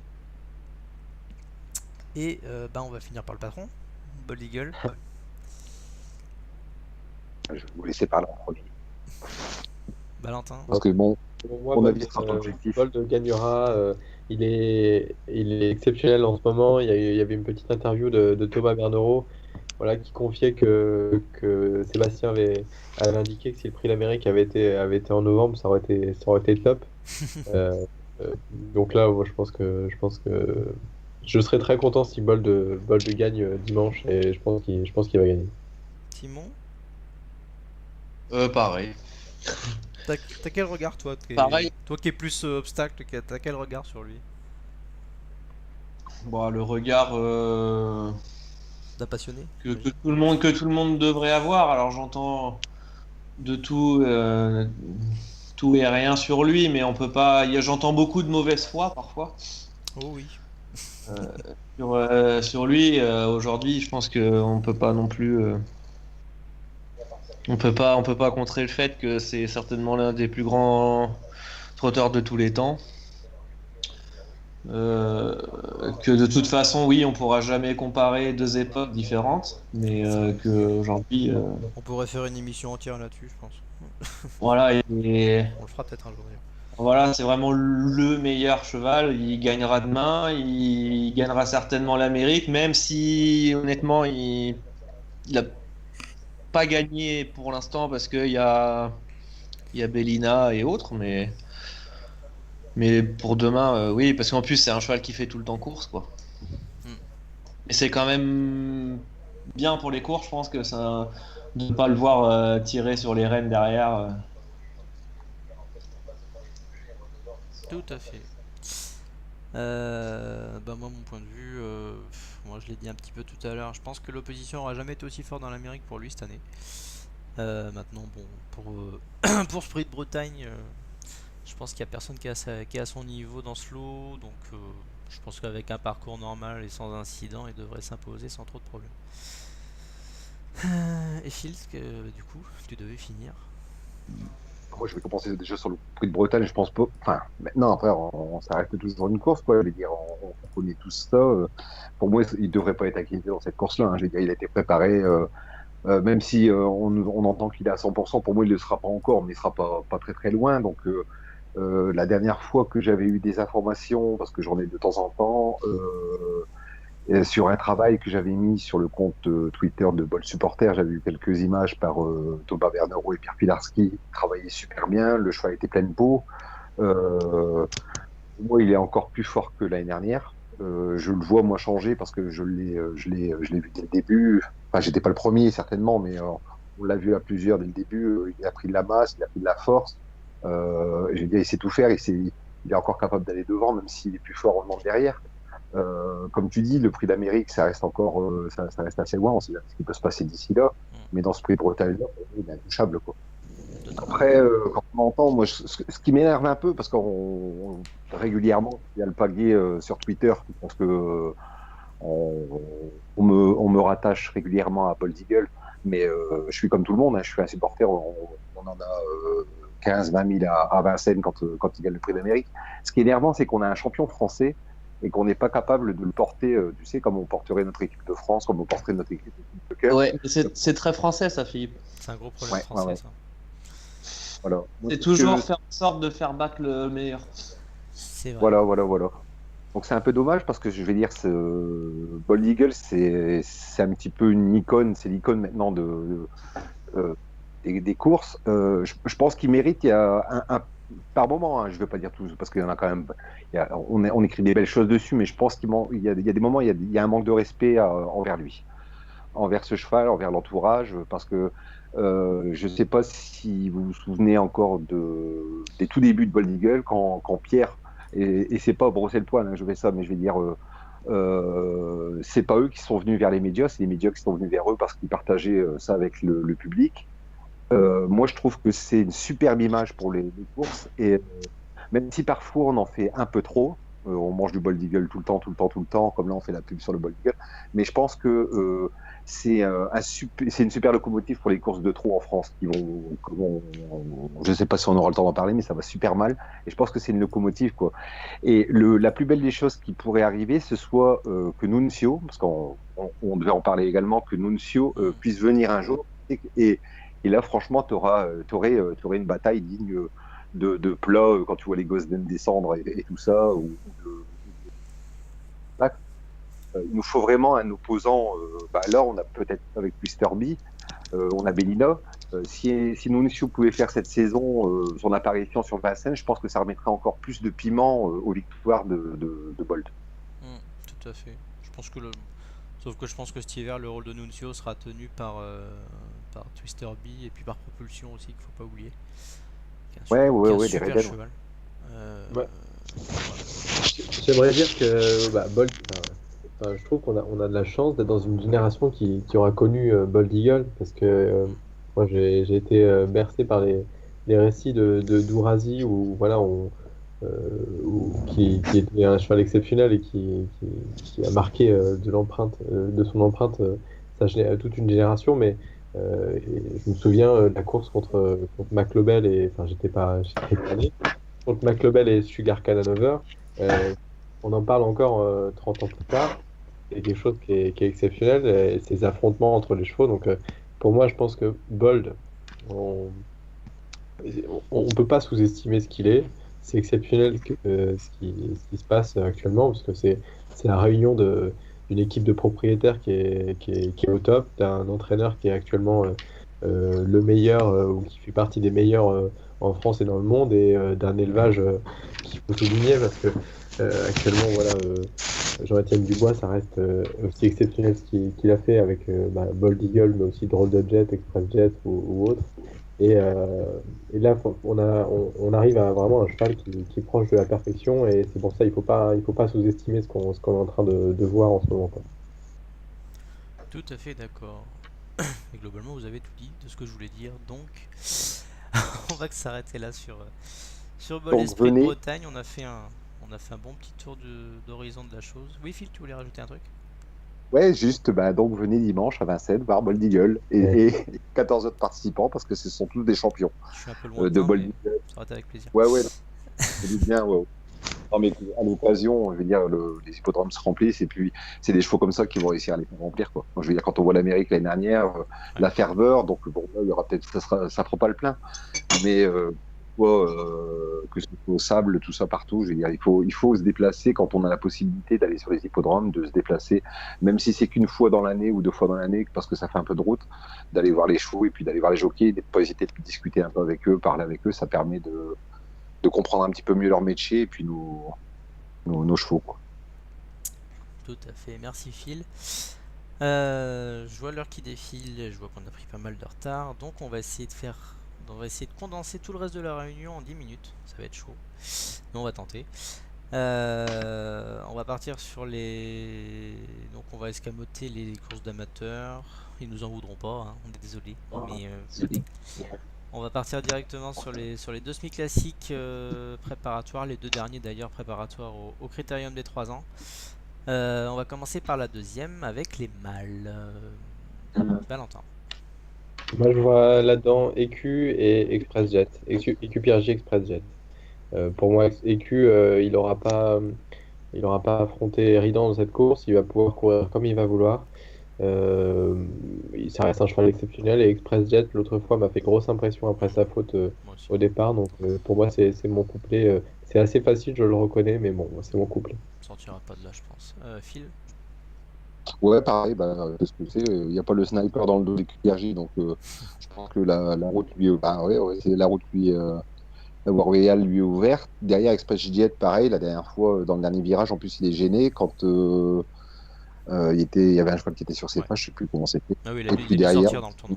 Et on va finir par le patron, Bold Eagle. Je vais vous laisser parler en premier. Valentin. Parce que bon, Pour moi, mon avis sera pas objectif. Bold gagnera. Il est exceptionnel en ce moment. Il y avait une petite interview de Thomas Bernero, voilà, qui confiait que Sébastien avait indiqué que si le prix d'Amérique avait été en novembre, ça aurait été top. Euh, donc là, moi, je pense que je serais très content si Bold gagne dimanche, et je pense qu'il va gagner. Simon, Pareil. t'as quel regard toi Pareil. Toi qui es plus obstacle, t'as quel regard sur lui? Bon, le regard D'un passionné? que tout le monde devrait avoir. Alors j'entends de tout et rien sur lui, mais on peut pas. J'entends beaucoup de mauvaise foi parfois Oh oui. sur lui. Aujourd'hui, je pense qu'on peut pas non plus. On peut pas contrer le fait que c'est certainement l'un des plus grands trotteurs de tous les temps. Que de toute façon, oui, on pourra jamais comparer deux époques différentes, mais qu'aujourd'hui, On pourrait faire une émission entière là-dessus, je pense. voilà, et On le fera peut-être un jour d'ailleurs. voilà, c'est vraiment le meilleur cheval. Il gagnera demain, il gagnera certainement l'Amérique, même si honnêtement, il a pas gagné pour l'instant parce qu'il y a Bellina et autres, mais pour demain, oui, parce qu'en plus c'est un cheval qui fait tout le temps course, quoi. Et c'est quand même bien pour les courses, je pense que ça, de ne pas le voir tirer sur les rênes derrière. Tout à fait. Bah moi mon point de vue, moi je l'ai dit un petit peu tout à l'heure, je pense que l'opposition aura jamais été aussi forte dans l'Amérique pour lui cette année. Maintenant bon pour ce prix de Bretagne, je pense qu'il n'y a personne qui est à son niveau dans ce lot, donc je pense qu'avec un parcours normal et sans incident, il devrait s'imposer sans trop de problèmes. Et Phil, du coup, tu devais finir. Moi, je vais commencer déjà sur le prix de Bretagne. Je pense pas. Enfin, maintenant, après, ça reste toujours une course, quoi. Je veux dire, on connaît tout ça. Pour moi, il devrait pas être inquiété dans cette course-là. Hein. Je veux dire, il a été préparé. Même si on entend qu'il est à 100%, pour moi, il ne le sera pas encore, mais il sera pas très très loin. Donc, la dernière fois que j'avais eu des informations, parce que j'en ai de temps en temps, sur un travail que j'avais mis sur le compte Twitter de Bold Supporter, j'avais eu quelques images par Thomas Bernero et Pierre Pilarski, qui travaillaient super bien, le choix était plein de peau. Moi, il est encore plus fort que l'année dernière. Je le vois, moi, changer, parce que je l'ai vu dès le début. Enfin, j'étais pas le premier, certainement, mais on l'a vu à plusieurs dès le début. Il a pris de la masse, il a pris de la force. J'ai dit, il sait tout faire, il est encore capable d'aller devant, même s'il est plus fort au moment derrière. Comme tu dis, le prix d'Amérique, ça reste encore, ça reste assez loin. On sait ce qui peut se passer d'ici là, mais dans ce prix de Bretagne, il est intouchable, quoi. Après, quand on entend, moi, ce qui m'énerve un peu, parce qu'on régulièrement, il y a le palier sur Twitter, parce que on me rattache régulièrement à Bold Eagle, mais je suis comme tout le monde, hein, je suis un supporter, on en a 15-20 000 à Vincennes quand il gagne le prix d'Amérique. Ce qui est énervant, c'est qu'on a un champion français et qu'on n'est pas capable de le porter, tu sais, comme on porterait notre équipe de France, comme on porterait notre équipe de cœur. Ouais, c'est très français ça, Philippe. C'est un gros problème français, ça. Voilà. C'est toujours faire en sorte de faire battre le meilleur. C'est vrai. Voilà. Donc c'est un peu dommage parce que je vais dire, Bold Eagle, c'est un petit peu une icône, c'est l'icône maintenant des courses. Je pense qu'il mérite, il y a un par moment, hein, je ne veux pas dire tout, parce qu'il y en a quand même, on écrit des belles choses dessus, mais je pense qu'il y a des moments, il y a un manque de respect envers lui, envers ce cheval, envers l'entourage, parce que je ne sais pas si vous vous souvenez encore des tout débuts de Bold Eagle, quand Pierre, et c'est pas brosser le poil, hein, je vais ça, mais je vais dire, c'est pas eux qui sont venus vers les médias, c'est les médias qui sont venus vers eux parce qu'ils partageaient ça avec le public. Moi, je trouve que c'est une superbe image pour les courses, et même si parfois on en fait un peu trop, on mange du Bold Eagle tout le temps, comme là on fait la pub sur le Bold Eagle, mais je pense que c'est une super locomotive pour les courses de trot en France je ne sais pas si on aura le temps d'en parler, mais ça va super mal, et je pense que c'est une locomotive, quoi. Et la plus belle des choses qui pourrait arriver, ce soit que Nunzio, parce qu'on devait en parler également, que Nunzio puisse venir un jour et Et là, franchement, t'aurais une bataille digne de plat quand tu vois les Gosden descendre et tout ça. Là, il nous faut vraiment un opposant. Là, on a peut-être avec Twisterby, on a Belina. Si Nuncio pouvait faire cette saison son apparition sur Vincennes, je pense que ça remettrait encore plus de piment aux victoires de Bolt. Tout à fait. Sauf que je pense que cet hiver, le rôle de Nuncio sera tenu par Twisterby et puis par Propulsion aussi, qu'il faut pas oublier. Ouais, des Super Raiders. cheval. Ouais. J'aimerais dire que Bolt, je trouve qu'on a de la chance d'être dans une génération qui aura connu Bold Eagle, parce que moi j'ai été bercé par les récits de d'Ourazi où voilà qui était un cheval exceptionnel et qui a marqué de son empreinte toute une génération, mais et je me souviens de la course contre McLobel et enfin j'étais pas né, contre McLobel et Sugar Can Hanover. On en parle encore 30 ans plus tard. C'est quelque chose qui est exceptionnel, ces affrontements entre les chevaux. Donc, pour moi, je pense que Bold, on peut pas sous-estimer ce qu'il est. C'est exceptionnel ce qui se passe actuellement, parce que c'est la réunion d'une équipe de propriétaires qui est au top, d'un entraîneur qui est actuellement le meilleur, ou qui fait partie des meilleurs en France et dans le monde, et d'un élevage qu'il faut souligner, parce que actuellement, voilà, Jean-Étienne Dubois, ça reste aussi exceptionnel ce qu'il a fait avec Bold Eagle, mais aussi Drôle de Jet, Express Jet ou autre. Et là, on arrive à vraiment un cheval qui est proche de la perfection, et c'est pour ça il faut pas sous-estimer ce qu'on est en train de voir en ce moment, quoi. Tout à fait d'accord. Et globalement, vous avez tout dit de ce que je voulais dire. Donc, on va que s'arrêter là sur Bold Donc, Esprit de venez. Bretagne. On a fait un bon petit tour d'horizon de la chose. Oui, Phil, tu voulais rajouter un truc? Ouais, juste, donc venez dimanche à Vincennes voir Bold Eagle et 14 autres participants parce que ce sont tous des champions Je suis un peu de lointain, Bold mais Eagle. ça va être avec plaisir. Ouais, c'est bien, ouais. Non, mais à l'occasion, je veux dire, les hippodromes se remplissent et puis c'est des chevaux comme ça qui vont réussir à les faire remplir, quoi. Moi, je veux dire, quand on voit l'Amérique l'année dernière, la ferveur, donc bon, là, il y aura peut-être, ça fera pas le plein, mais que ce soit au sable, tout ça partout, je veux dire, il faut se déplacer quand on a la possibilité d'aller sur les hippodromes, de se déplacer, même si c'est qu'une fois dans l'année ou 2 fois dans l'année, parce que ça fait un peu de route, d'aller voir les chevaux et puis d'aller voir les jockeys, de pas hésiter de discuter un peu avec eux, parler avec eux, ça permet de comprendre un petit peu mieux leur métier et puis nos chevaux, quoi. Tout à fait, merci Phil. Je vois l'heure qui défile, je vois qu'on a pris pas mal de retard, donc on va essayer de condenser tout le reste de la réunion en 10 minutes. Ça va être chaud, mais on va tenter. On va partir sur donc on va escamoter les courses d'amateurs. Ils nous en voudront pas, hein, on est désolé, mais on va partir directement sur les 2 semi-classiques préparatoires, les 2 derniers d'ailleurs préparatoires au critérium des 3 ans. On va commencer par la deuxième avec les mâles. Valentin. Moi, je vois là-dedans EQ et Express Jet. EQ Piergy Express Jet. Pour moi, EQ, il aura pas affronté Eridan dans cette course. Il va pouvoir courir comme il va vouloir. Ça reste un cheval exceptionnel, et Express Jet, l'autre fois, m'a fait grosse impression après sa faute au départ. Donc, pour moi, c'est mon couplet. C'est assez facile, je le reconnais, mais bon, c'est mon couplet. On sortira pas de là, je pense. Phil. Ouais, pareil, parce que il n'y a pas le sniper dans le dos des QRJ, donc je pense que la route lui c'est la route lui la voie royale lui est ouverte. Derrière Express Jet, pareil, la dernière fois dans le dernier virage, en plus il est gêné quand il y avait un cheval qui était sur ses pas, je sais plus comment c'était. Ah oui, et puis derrière, sortir dans le tournoi.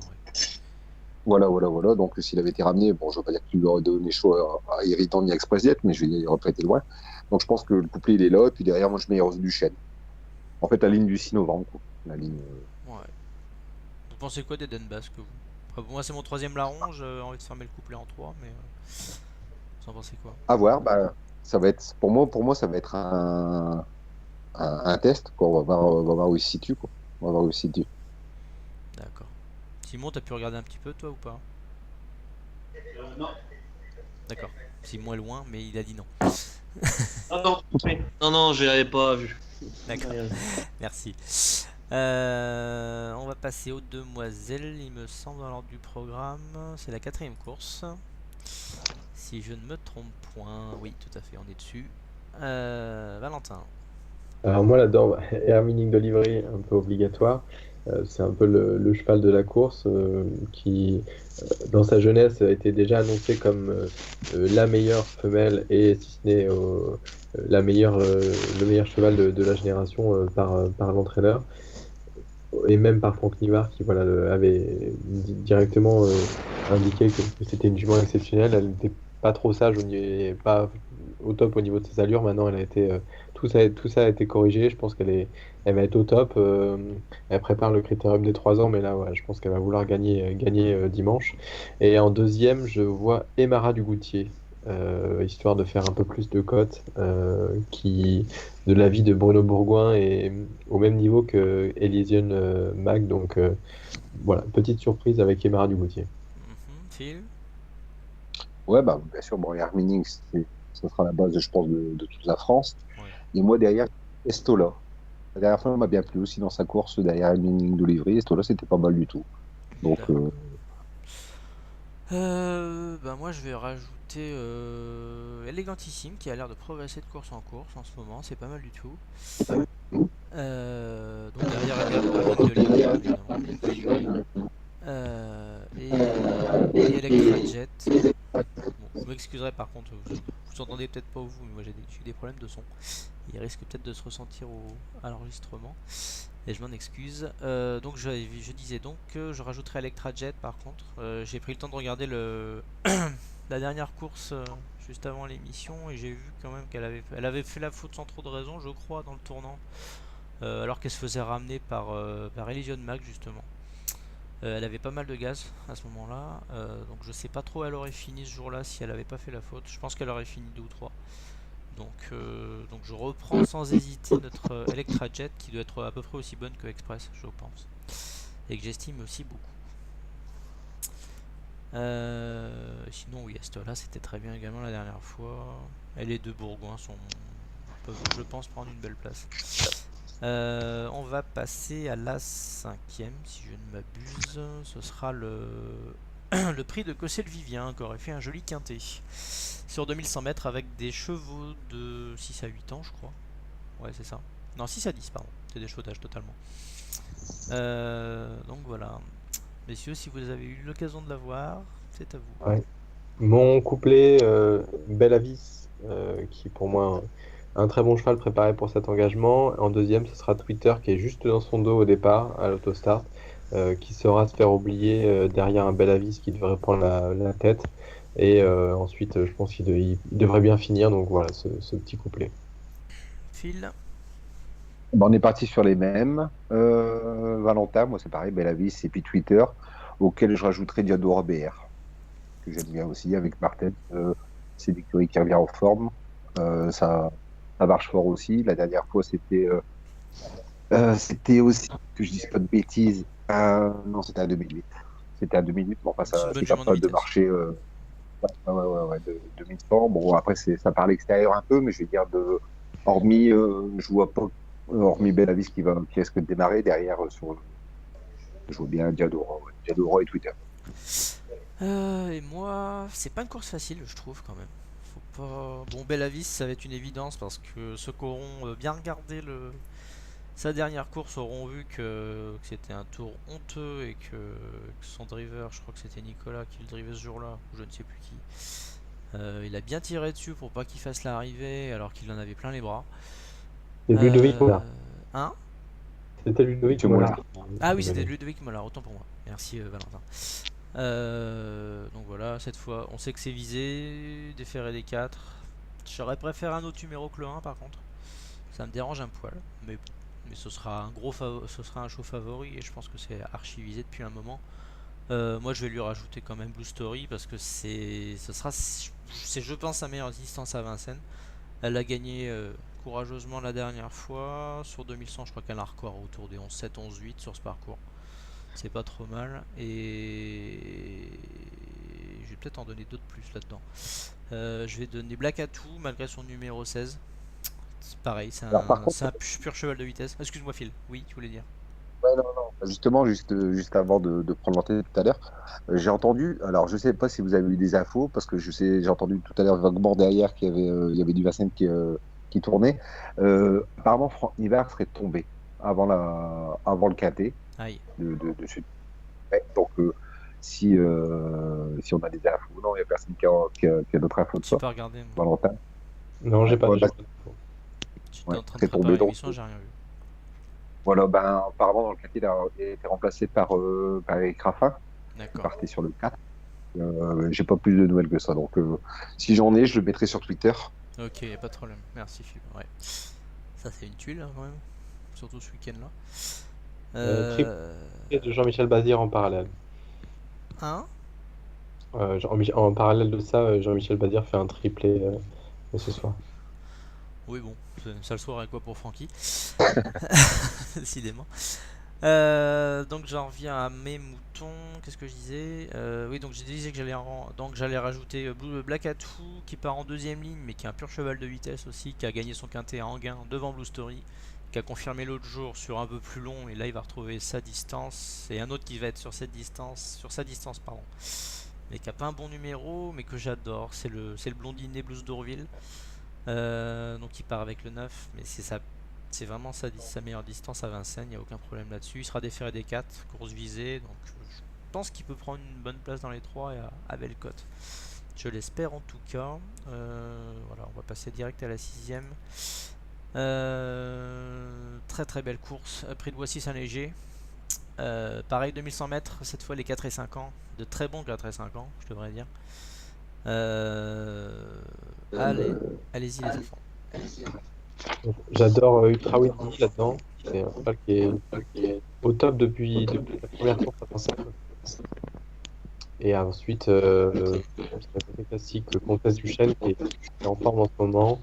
Voilà. Donc s'il avait été ramené, bon, je veux pas dire qu'il lui aurait donné chaud à Irritant ni à Express Jet, mais je veux dire, il aurait pas été loin. Donc je pense que le couplet il est là, et puis derrière, moi je mets Rose du Chêne. En fait, la ligne du 6 novembre, quoi. La ligne. Ouais. Vous pensez quoi d'Eden Basque, vous? Après, moi, c'est mon 3e larron, j'ai envie de fermer le couplet en 3, mais vous en pensez quoi? À voir, ça va être, pour moi, ça va être un test, quoi. On va voir où il se situe, quoi. On va voir où il se situe. D'accord. Simon, t'as pu regarder un petit peu, toi, ou pas? Non. D'accord. Simon est loin, mais il a dit non. Non, je l'avais pas vu. D'accord. Merci. On va passer aux demoiselles, il me semble, dans l'ordre du programme. C'est la 4e course. Si je ne me trompe point. Oui, tout à fait, on est dessus. Valentin. Alors moi là-dedans, Hermining de Livry, un peu obligatoire. C'est un peu le cheval de la course qui, dans sa jeunesse, a été déjà annoncé comme la meilleure femelle et si ce n'est le meilleur cheval de la génération par l'entraîneur et même par Franck Nivard qui voilà, avait directement indiqué que c'était une jument exceptionnelle. Elle n'était pas trop sage, pas au top au niveau de ses allures. Maintenant, elle a été, tout ça a été corrigé. Je pense elle va être au top. Elle prépare le critérium des 3 ans, mais là, ouais, je pense qu'elle va vouloir gagner dimanche. Et en deuxième, je vois Emara Dugoutier. Histoire de faire un peu plus de cotes, qui de l'avis de Bruno Bourgoin est au même niveau que Elysian Mag, donc voilà, petite surprise avec Emara Dugoutier. Phil. Ouais, bah, bien sûr, bon, Hermining, ça sera la base, je pense, de toute la France. Ouais. Et moi, derrière, Estola. La dernière fois, on m'a bien plu aussi dans sa course derrière Hermining de Livry. Estola, c'était pas mal du tout. Donc, Bah moi je vais rajouter Elegantissime qui a l'air de progresser de course en course en ce moment, c'est pas mal du tout. Donc derrière Hermining de Livry, évidemment. Et Electra Jet. Bon, je m'excuserai par contre, vous entendez peut-être pas vous, mais moi j'ai eu des problèmes de son. Il risque peut-être de se ressentir à l'enregistrement. Et je m'en excuse. Donc je disais donc que je rajouterai Electra Jet par contre. J'ai pris le temps de regarder la dernière course juste avant l'émission et j'ai vu quand même elle avait fait la faute sans trop de raison, je crois, dans le tournant. Alors qu'elle se faisait ramener par Elysian Mag justement. Elle avait pas mal de gaz à ce moment-là. Donc je sais pas trop où elle aurait fini ce jour-là si elle avait pas fait la faute. Je pense qu'elle aurait fini 2 ou 3. Donc je reprends sans hésiter notre Electra Jet qui doit être à peu près aussi bonne que Express, je pense. Et que j'estime aussi beaucoup. Sinon, oui, Estola c'était très bien également la dernière fois. Et les deux Bourgoins peuvent, je pense, prendre une belle place. On va passer à la 5e, si je ne m'abuse. Ce sera le prix de Cossel-Vivien qui aurait fait un joli quintet sur 2100 mètres avec des chevaux de 6 à 8 ans, je crois. Ouais, c'est ça. Non, 6 à 10, pardon. C'est des chevaux d'âge totalement. Donc voilà. Messieurs, si vous avez eu l'occasion de la voir, c'est à vous. Ouais. Mon couplet, Belavis, qui pour moi un très bon cheval préparé pour cet engagement. En deuxième, ce sera Twitter qui est juste dans son dos au départ, à l'autostart, qui saura se faire oublier derrière un Belavis qui devrait prendre la tête. Et ensuite, je pense il devrait bien finir. Donc voilà, ce petit couplet. Phil. on est parti sur les mêmes. Valentin, moi c'est pareil, Bellavis et puis Twitter, auquel je rajouterai Diadora BR, que j'aime bien aussi avec Martin. C'est l'écurie qui revient en forme. Ça marche fort aussi. La dernière fois, c'était aussi, que je dise pas de bêtises, non, c'était à 2008. C'était à 2008, bon, enfin, ça c'est capable de marcher de 2100. Bon, après, ça part à l'extérieur un peu, mais je vais dire, hormis, je vois pas, hormis Bellavis qui risque de démarrer derrière, je vois bien Diadora et Twitter. Et moi, c'est pas une course facile, je trouve quand même. Faut pas. Bon, Bellavis, ça va être une évidence parce que ceux qui auront bien regardé sa dernière course auront vu que c'était un tour honteux et que son driver, je crois que c'était Nicolas qui le drivait ce jour-là, ou je ne sais plus qui. Il a bien tiré dessus pour pas qu'il fasse l'arrivée alors qu'il en avait plein les bras. C'est Ludovic Mollard. Hein? C'était Ludovic Mollard. Ah oui, c'était Ludovic Mollard, autant pour moi. Merci Valentin. Donc voilà, cette fois, on sait que c'est visé, déféré des 4. J'aurais préféré un autre numéro que le 1 par contre. Ça me dérange un poil, mais ce sera un show favori et je pense que c'est archi visé depuis un moment. Moi je vais lui rajouter quand même Blue Story parce que c'est je pense sa meilleure distance à Vincennes. Elle a gagné courageusement la dernière fois. Sur 2100 je crois qu'elle a un record autour des 11-7, 11-8 sur ce parcours. C'est pas trop mal et je vais peut-être en donner d'autres plus là-dedans. Je vais donner Black Atout malgré son numéro 16. C'est pareil, c'est un pur cheval de vitesse. Excuse-moi Phil, oui tu voulais dire. Ouais, non, non. Justement, juste avant de prendre l'antenne tout à l'heure, j'ai entendu, alors je sais pas si vous avez eu des infos, parce que j'ai entendu tout à l'heure vaguement derrière il y avait du Vincennes qui tournait. Apparemment, Franck Nivard serait tombé avant le quintet Aïe, de ce ouais, donc, si on a des infos, non, il n'y a personne qui a d'autres infos de j'ai ça. pas regardé moi. Valentin. Non, Ouais, ouais, j'ai bah, pas d'infos. J'étais ouais, en train de c'est préparer tombé. Donc, l'émission, j'ai rien vu. voilà, ben, apparemment, dans le quintet, il a été remplacé par Eric Raffin, qui D'accord. partait sur le 4. J'ai pas plus de nouvelles que ça. Donc, si j'en ai, je le mettrai sur Twitter. Ok, y a pas de problème. Merci Phil. Ouais. Ça c'est une tuile hein, quand même. Surtout ce week-end là. Triplé de Jean-Michel Bazir en parallèle. Hein En parallèle de ça, Jean-Michel Bazir fait un triplé ce soir. Oui bon, ça le soir avec quoi pour Francky. Décidément. Donc j'en reviens à mes moutons. Qu'est-ce que je disais Oui, donc je disais que j'allais rajouter Black Atou qui part en deuxième ligne, mais qui est un pur cheval de vitesse aussi, qui a gagné son quintet à Anguin devant Blue Story, qui a confirmé l'autre jour sur un peu plus long, et là il va retrouver sa distance, et un autre qui va être sur sa distance pardon, mais qui a pas un bon numéro, mais que j'adore. C'est le blondinet Blues d'Orville. Donc il part avec le 9, mais c'est vraiment sa meilleure distance à Vincennes, il n'y a aucun problème là-dessus. Il sera déféré des 4, course visée, donc je pense qu'il peut prendre une bonne place dans les 3 et à belle cote. Je l'espère en tout cas. Voilà, on va passer direct à la 6ème. Très très belle course, prix de Boissy-Saint-Léger. Pareil, 2100 mètres, cette fois les 4 et 5 ans. De très bons 4 et 5 ans, je devrais dire. Allez-y les enfants. Donc, j'adore Ultra Windy là-dedans. C'est un cheval qui est au top depuis la première course à Vincennes. Et ensuite, c'est un classique, le Comtesse du Chêne qui est en forme en ce moment.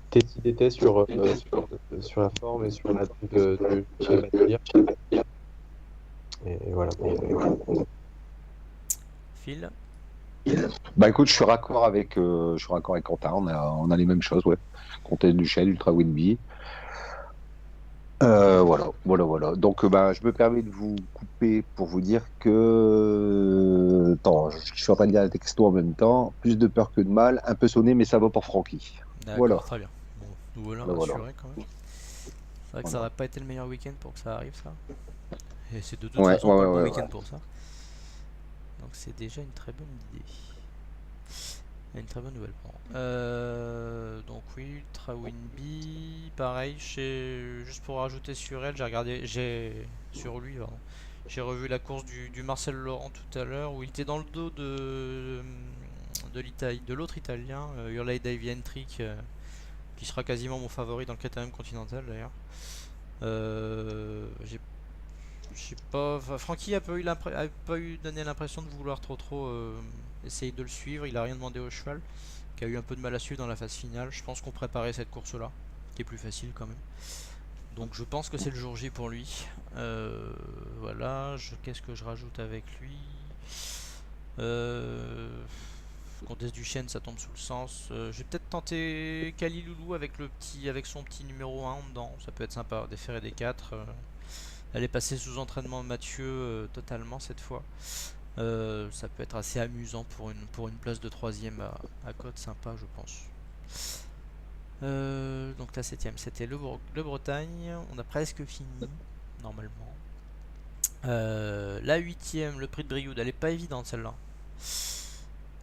Tessie était sur la forme et sur la de Michel Bazir. Et voilà. Phil. Bah écoute, je suis raccord avec Quentin. On a les mêmes choses, ouais. Comtesse du Chêne, Ultra Winby. Voilà. Donc, bah, je me permets de vous couper pour vous dire que. Attends, je suis en train de lire la texto en même temps. Plus de peur que de mal, un peu sonné, mais ça va pour Francky. D'accord, Voilà. très bien. Bon, nous voilà Voilà. rassurés quand même. C'est vrai que ça Voilà. n'aurait pas été le meilleur week-end pour que ça arrive, ça. Et c'est de toute Ouais, façon pas le bon ouais. week-end pour ça. Donc c'est déjà une très bonne idée. Une très bonne nouvelle. Donc oui, Ultra Winby, pareil, juste pour rajouter sur elle, sur lui, pardon. J'ai revu la course du Marcel Laurent tout à l'heure où il était dans le dos de l'autre italien, Hurley Davy Hentrick, qui sera quasiment mon favori dans le KTM Continental d'ailleurs. J'ai pas. Francky a pas eu donné l'impression de vouloir trop essayer de le suivre. Il a rien demandé au cheval, qui a eu un peu de mal à suivre dans la phase finale. Je pense qu'on préparait cette course là, qui est plus facile quand même. Donc je pense que c'est le jour J pour lui. Voilà. Qu'est-ce que je rajoute avec lui Comtesse du Chêne, ça tombe sous le sens. Je vais peut-être tenter Kaliloulou avec son petit numéro 1 en dedans. Ça peut être sympa. Déférer des 4. Elle est passée sous entraînement de Mathieu totalement cette fois. Ça peut être assez amusant pour une place de 3ème à cote sympa, je pense. Donc la 7ème, c'était le Bretagne. On a presque fini, normalement. La 8ème, le prix de Brioude, elle est pas évidente celle-là.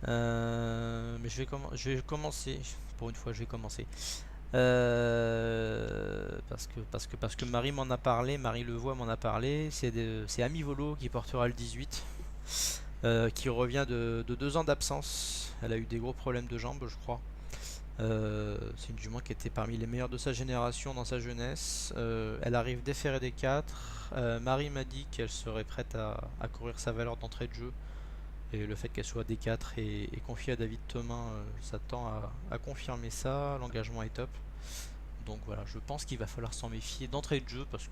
Mais je vais commencer. Pour une fois, je vais commencer. Parce que Marie m'en a parlé, Marie Levoix m'en a parlé. C'est Ami Volo qui portera le 18, qui revient de 2 ans d'absence. Elle a eu des gros problèmes de jambes, je crois. C'est une jument qui était parmi les meilleures de sa génération dans sa jeunesse. Elle arrive déférée des 4. Marie m'a dit qu'elle serait prête à courir sa valeur d'entrée de jeu. Et le fait qu'elle soit D4 et confiée à David Thomin, ça tend à confirmer ça. L'engagement est top. Donc voilà, je pense qu'il va falloir s'en méfier d'entrée de jeu parce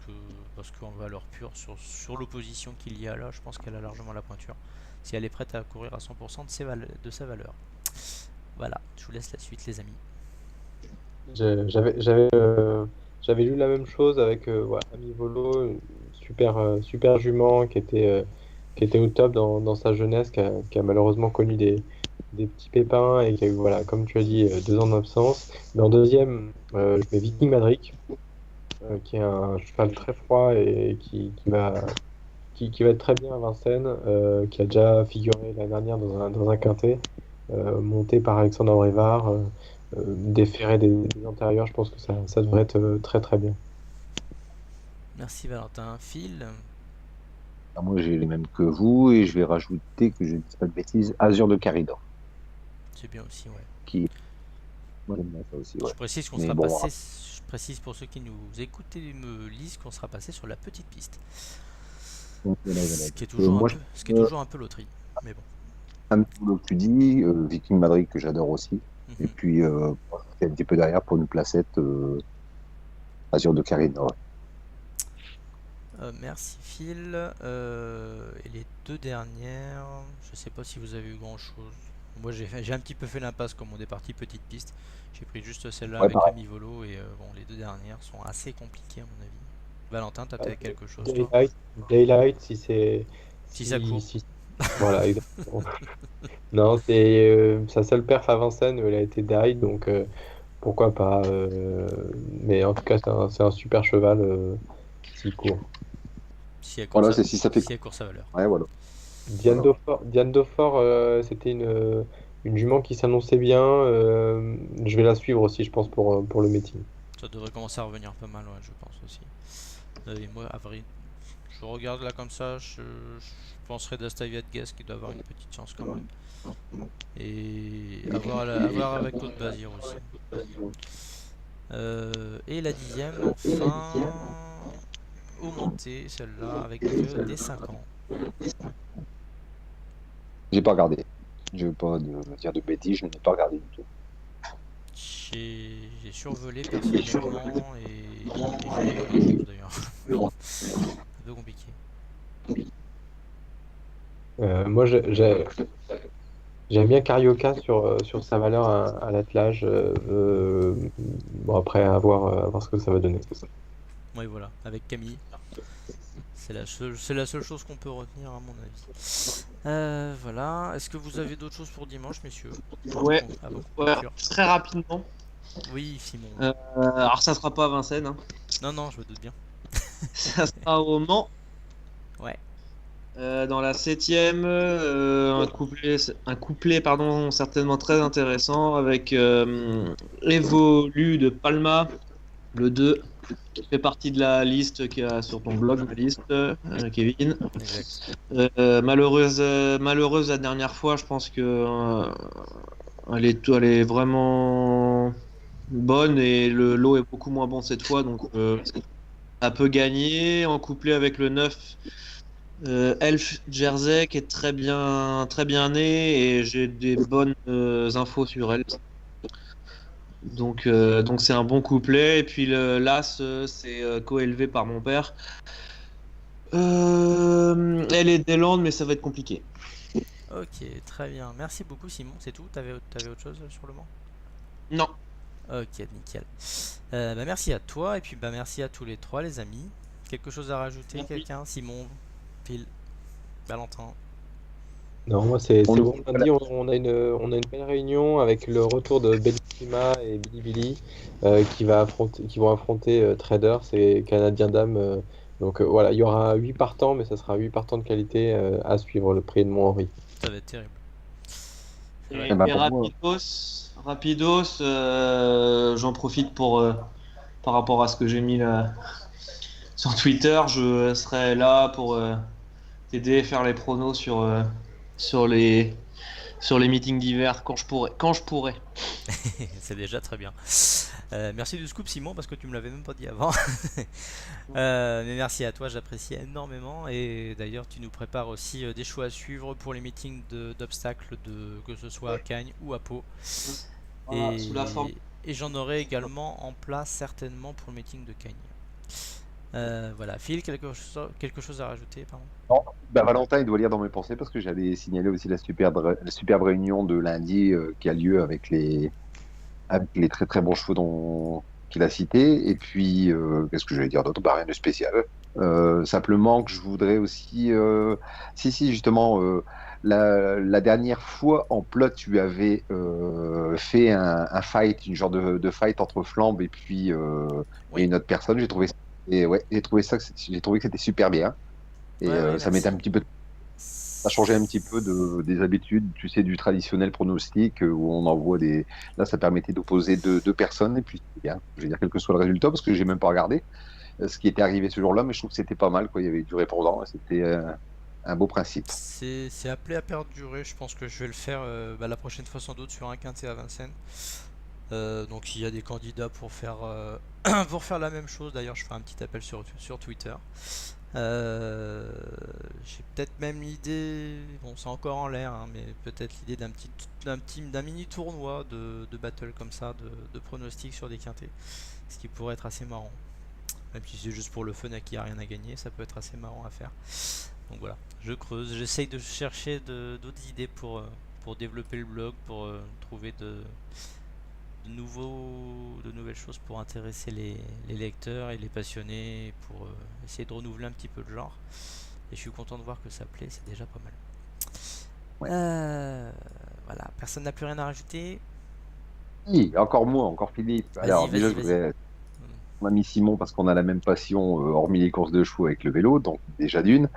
qu'en valeur pure, sur l'opposition qu'il y a là, je pense qu'elle a largement la pointure. Si elle est prête à courir à 100% de sa valeur. Voilà, je vous laisse la suite les amis. J'avais j'avais lu la même chose avec voilà, Ami Volo, une super jument qui était au top dans sa jeunesse, qui a malheureusement connu des petits pépins et qui a eu, voilà, comme tu as dit, 2 ans d'absence. Mais en deuxième, je mets Viking Madric, qui est un cheval très froid et qui va être très bien à Vincennes, qui a déjà figuré l'année dernière dans un quintet, monté par Alexandre Rivard, déféré des antérieurs. Je pense que ça devrait être très très bien. Merci Valentin. Phil, Moi, j'ai les mêmes que vous et je vais rajouter, que je ne dis pas de bêtises, Azur de Caridor. c'est bien aussi, ouais. Qui... Moi, j'aime bien ça aussi, ouais. Je précise qu'on Mais sera bon, passé. Je précise pour ceux qui nous écoutent et me lisent qu'on sera passé sur la petite piste. voilà. Ce qui est toujours, Moi, ce qui est toujours un peu loterie. Mais bon. un boulot que tu dis, Viking Madrid que j'adore aussi. Et puis, c'est un petit peu derrière pour une placette Azur de Caridor. Merci Phil. Et les deux dernières, je sais pas si vous avez eu grand chose. Moi j'ai un petit peu fait l'impasse comme on est parti petite piste. J'ai pris juste celle-là avec pareil. Ami Volo et bon, les deux dernières sont assez compliquées à mon avis. Valentin, t'as peut-être quelque chose toi? Daylight, si c'est. Si ça court. Voilà, exactement. Non, c'est sa seule perf à Vincennes où elle a été die, donc pourquoi pas. Mais en tout cas, c'est un super cheval s'il court. Si elle court, Voilà, sa... si ça fait. si elle court sa valeur. Ouais, voilà. Diane Daufort, c'était une jument qui s'annonçait bien. Je vais la suivre aussi, je pense, pour le meeting. Ça devrait commencer à revenir pas mal, ouais, je pense aussi. Et moi, avril, je regarde là comme ça, je penserais d'Astaviat Guest qui doit avoir une petite chance quand même. Et avoir avec Claude Bazir aussi. Et la 10e, enfin, au monté, celle-là, avec des 5 ans. J'ai pas regardé. Je veux pas dire de bêtises, je n'ai pas regardé du tout. J'ai survolé personnellement et j'ai pas grand-chose d'ailleurs. Un peu compliqué. Moi, j'aime bien Carioca sur sa valeur à l'attelage. Bon, après, à voir ce que ça va donner. Oui, voilà, avec Camille. C'est la seule chose qu'on peut retenir à mon avis. Voilà. Est-ce que vous avez d'autres choses pour dimanche, messieurs? Ouais, Ah bon, ouais, sûr. très rapidement. Oui, Simon. Alors ça sera pas à Vincennes, hein. Non, je me doute bien. Ça sera au Mans. Ouais. Dans la 7e, un couplet pardon, certainement très intéressant avec Evolu de Palma, le 2, qui fait partie de la liste qui a sur ton blog, ma liste, Kevin. Exact. Malheureuse la dernière fois, je pense que elle est vraiment bonne et le lot est beaucoup moins bon cette fois, donc ça peut gagner en couplet avec le 9. Elf Jersey qui est très bien né et j'ai des bonnes infos sur elle. Donc c'est un bon couplet et puis l'As c'est co-élevé par mon père. Elle est des Landes mais ça va être compliqué. Ok, très bien. Merci beaucoup, Simon. C'est tout? T'avais autre chose sur le Mans? Non. Ok, nickel. Merci à toi et puis merci à tous les trois, les amis. Quelque chose à rajouter, quelqu'un? Simon, Phil, Valentin? Non, moi c'est bon. Lundi, on a une belle réunion avec le retour de Bellissima et Billy qui vont affronter Traders et Canadien Dame. Donc voilà, il y aura 8 partants, mais ça sera 8 partants de qualité à suivre le prix de Mont-Henri. Ça va être terrible. Et Rapidos, j'en profite pour par rapport à ce que j'ai mis là sur Twitter, je serai là pour t'aider à faire les pronos sur les meetings d'hiver quand je pourrai. C'est déjà très bien. Merci du scoop, Simon, parce que tu me l'avais même pas dit avant. Mais merci à toi, j'apprécie énormément. Et d'ailleurs, tu nous prépares aussi des choix à suivre pour les meetings d'obstacles, que ce soit à Cagnes ou à Pau. Voilà, sous la forme. Et j'en aurai également en place certainement pour le meeting de Cagnes. Voilà, Phil, quelque chose à rajouter, pardon? Non, Valentin, il doit lire dans mes pensées parce que j'allais signaler aussi la superbe réunion de lundi qui a lieu avec les très très bons chevaux qu'il a cité. Et puis, qu'est-ce que je vais dire d'autre? Bah, rien de spécial. Simplement que je voudrais aussi... si, justement, la dernière fois, en plot, tu avais fait un fight, une genre de fight entre Flambe et puis et Oui, une autre personne. J'ai trouvé ça, et ouais, j'ai trouvé que c'était super bien. Et ouais, ça mettait merci. un petit peu, ça changeait un petit peu des habitudes, tu sais, du traditionnel pronostic où on envoie des. Là, ça permettait d'opposer deux personnes et puis c'est bien. Je vais dire quel que soit le résultat parce que j'ai même pas regardé ce qui était arrivé ce jour-là, mais je trouve que c'était pas mal, quoi. Il y avait du répondant, et c'était un beau principe. C'est appelé à perdurer, je pense que je vais le faire la prochaine fois sans doute sur un quintet à Vincennes. Donc il y a des candidats pour faire, pour faire la même chose, d'ailleurs je ferai un petit appel sur Twitter. Euh, j'ai peut-être même l'idée, bon c'est encore en l'air, hein, mais peut-être l'idée d'un mini tournoi de battle comme ça, de pronostics sur des quintés. Ce qui pourrait être assez marrant. Même si c'est juste pour le fun et qu'il n'y a rien à gagner, ça peut être assez marrant à faire. Donc voilà, je creuse, j'essaye de chercher d'autres idées pour développer le blog, pour trouver de nouvelles choses pour intéresser les lecteurs et les passionnés, pour essayer de renouveler un petit peu le genre. Et je suis content de voir que ça plaît, c'est déjà pas mal. Ouais. Voilà, personne n'a plus rien à rajouter. Oui, encore moi, encore Philippe. Alors, déjà, je Vas-y. voudrais mon ami Simon parce qu'on a la même passion, hormis les courses de chevaux avec le vélo, donc déjà d'une.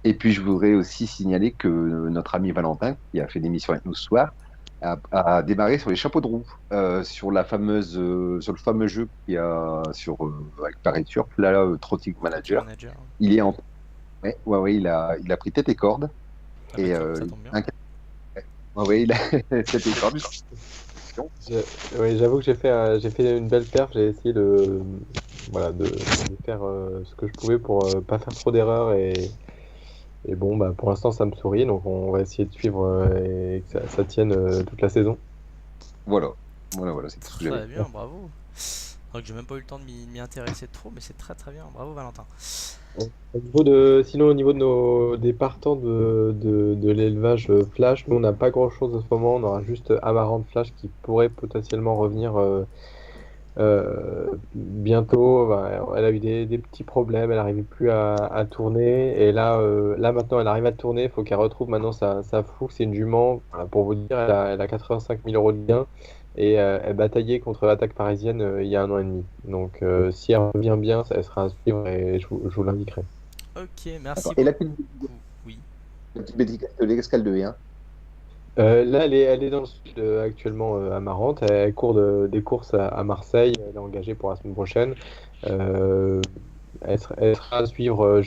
Et puis, je voudrais aussi signaler que notre ami Valentin, qui a fait l'émission avec nous ce soir, a démarré sur les chapeaux de roue, sur sur le fameux jeu qu'il y a avec Paris Turf, là, Trotting Trotting Manager. Manager. Il est en, ouais, il a pris tête et corde. Ah bah Et top, ça tombe bien. ouais, il a tête et corde. Oui, j'avoue que j'ai fait une belle perf. J'ai essayé voilà, de faire ce que je pouvais pour pas faire trop d'erreurs et bon, bah, pour l'instant, ça me sourit. Donc, on va essayer de suivre et que ça tienne toute la saison. Voilà, c'est tout ce que j'avais. Très bien, bravo. C'est vrai que j'ai même pas eu le temps de m'y intéresser trop, mais c'est très très bien. Bravo Valentin. Sinon, au niveau des partants de l'élevage flash, nous, on n'a pas grand-chose en ce moment. On aura juste Amarante Flash qui pourrait potentiellement revenir bientôt. Bah, elle a eu des petits problèmes, elle n'arrivait plus à tourner. Et là maintenant, elle arrive à tourner. Il faut qu'elle retrouve maintenant sa fougue. C'est une jument. Voilà, pour vous dire, elle a 85 000 euros de gain. Et elle bataillait contre l'attaque parisienne il y a 1 an et demi. Donc si elle revient bien, elle sera à suivre et je vous l'indiquerai. Ok, merci D'accord. Et beaucoup. Oui. la petite Betty Castellet, qu'est-ce qu'elle devient? Là, elle est dans le sud actuellement à Marante. Elle court des courses à Marseille. Elle est engagée pour la semaine prochaine. Elle sera à suivre.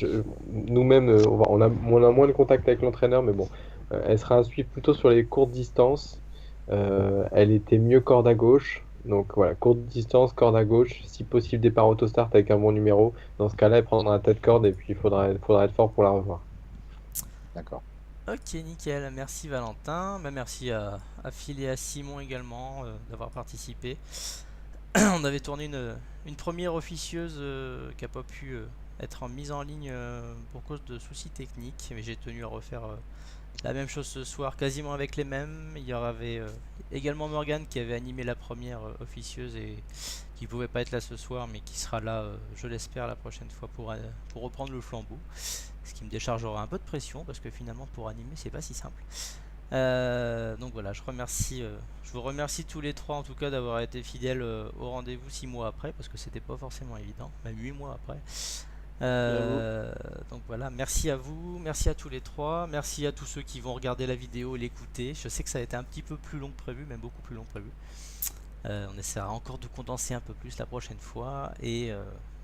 Nous-mêmes, on a moins de contact avec l'entraîneur, mais bon, elle sera à suivre plutôt sur les courtes distances. Elle était mieux corde à gauche. Donc voilà, courte distance, corde à gauche. Si possible, départ autostart avec un bon numéro. Dans ce cas-là, elle prendra la tête corde et puis il faudra être fort pour la revoir. D'accord. Ok, nickel. Merci Valentin. Bah, merci à Phil et à Simon également d'avoir participé. On avait tourné une première officieuse qui n'a pas pu être mise en ligne pour cause de soucis techniques, mais j'ai tenu à refaire la même chose ce soir, quasiment avec les mêmes. Il y avait également Morgane qui avait animé la première officieuse et qui pouvait pas être là ce soir, mais qui sera là, je l'espère, la prochaine fois pour reprendre le flambeau. Ce qui me déchargera un peu de pression parce que finalement pour animer c'est pas si simple. Donc voilà, je vous remercie tous les trois en tout cas d'avoir été fidèles au rendez-vous 6 mois après parce que c'était pas forcément évident, même 8 mois après. Donc voilà, merci à vous, merci à tous les trois, merci à tous ceux qui vont regarder la vidéo et l'écouter. Je sais que ça a été un petit peu plus long que prévu, même beaucoup plus long que prévu. On essaiera encore de condenser un peu plus la prochaine fois et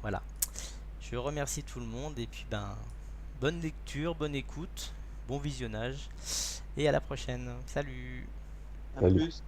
voilà. Je remercie tout le monde et puis bonne lecture, bonne écoute, bon visionnage et à la prochaine. Salut. À Salut. plus.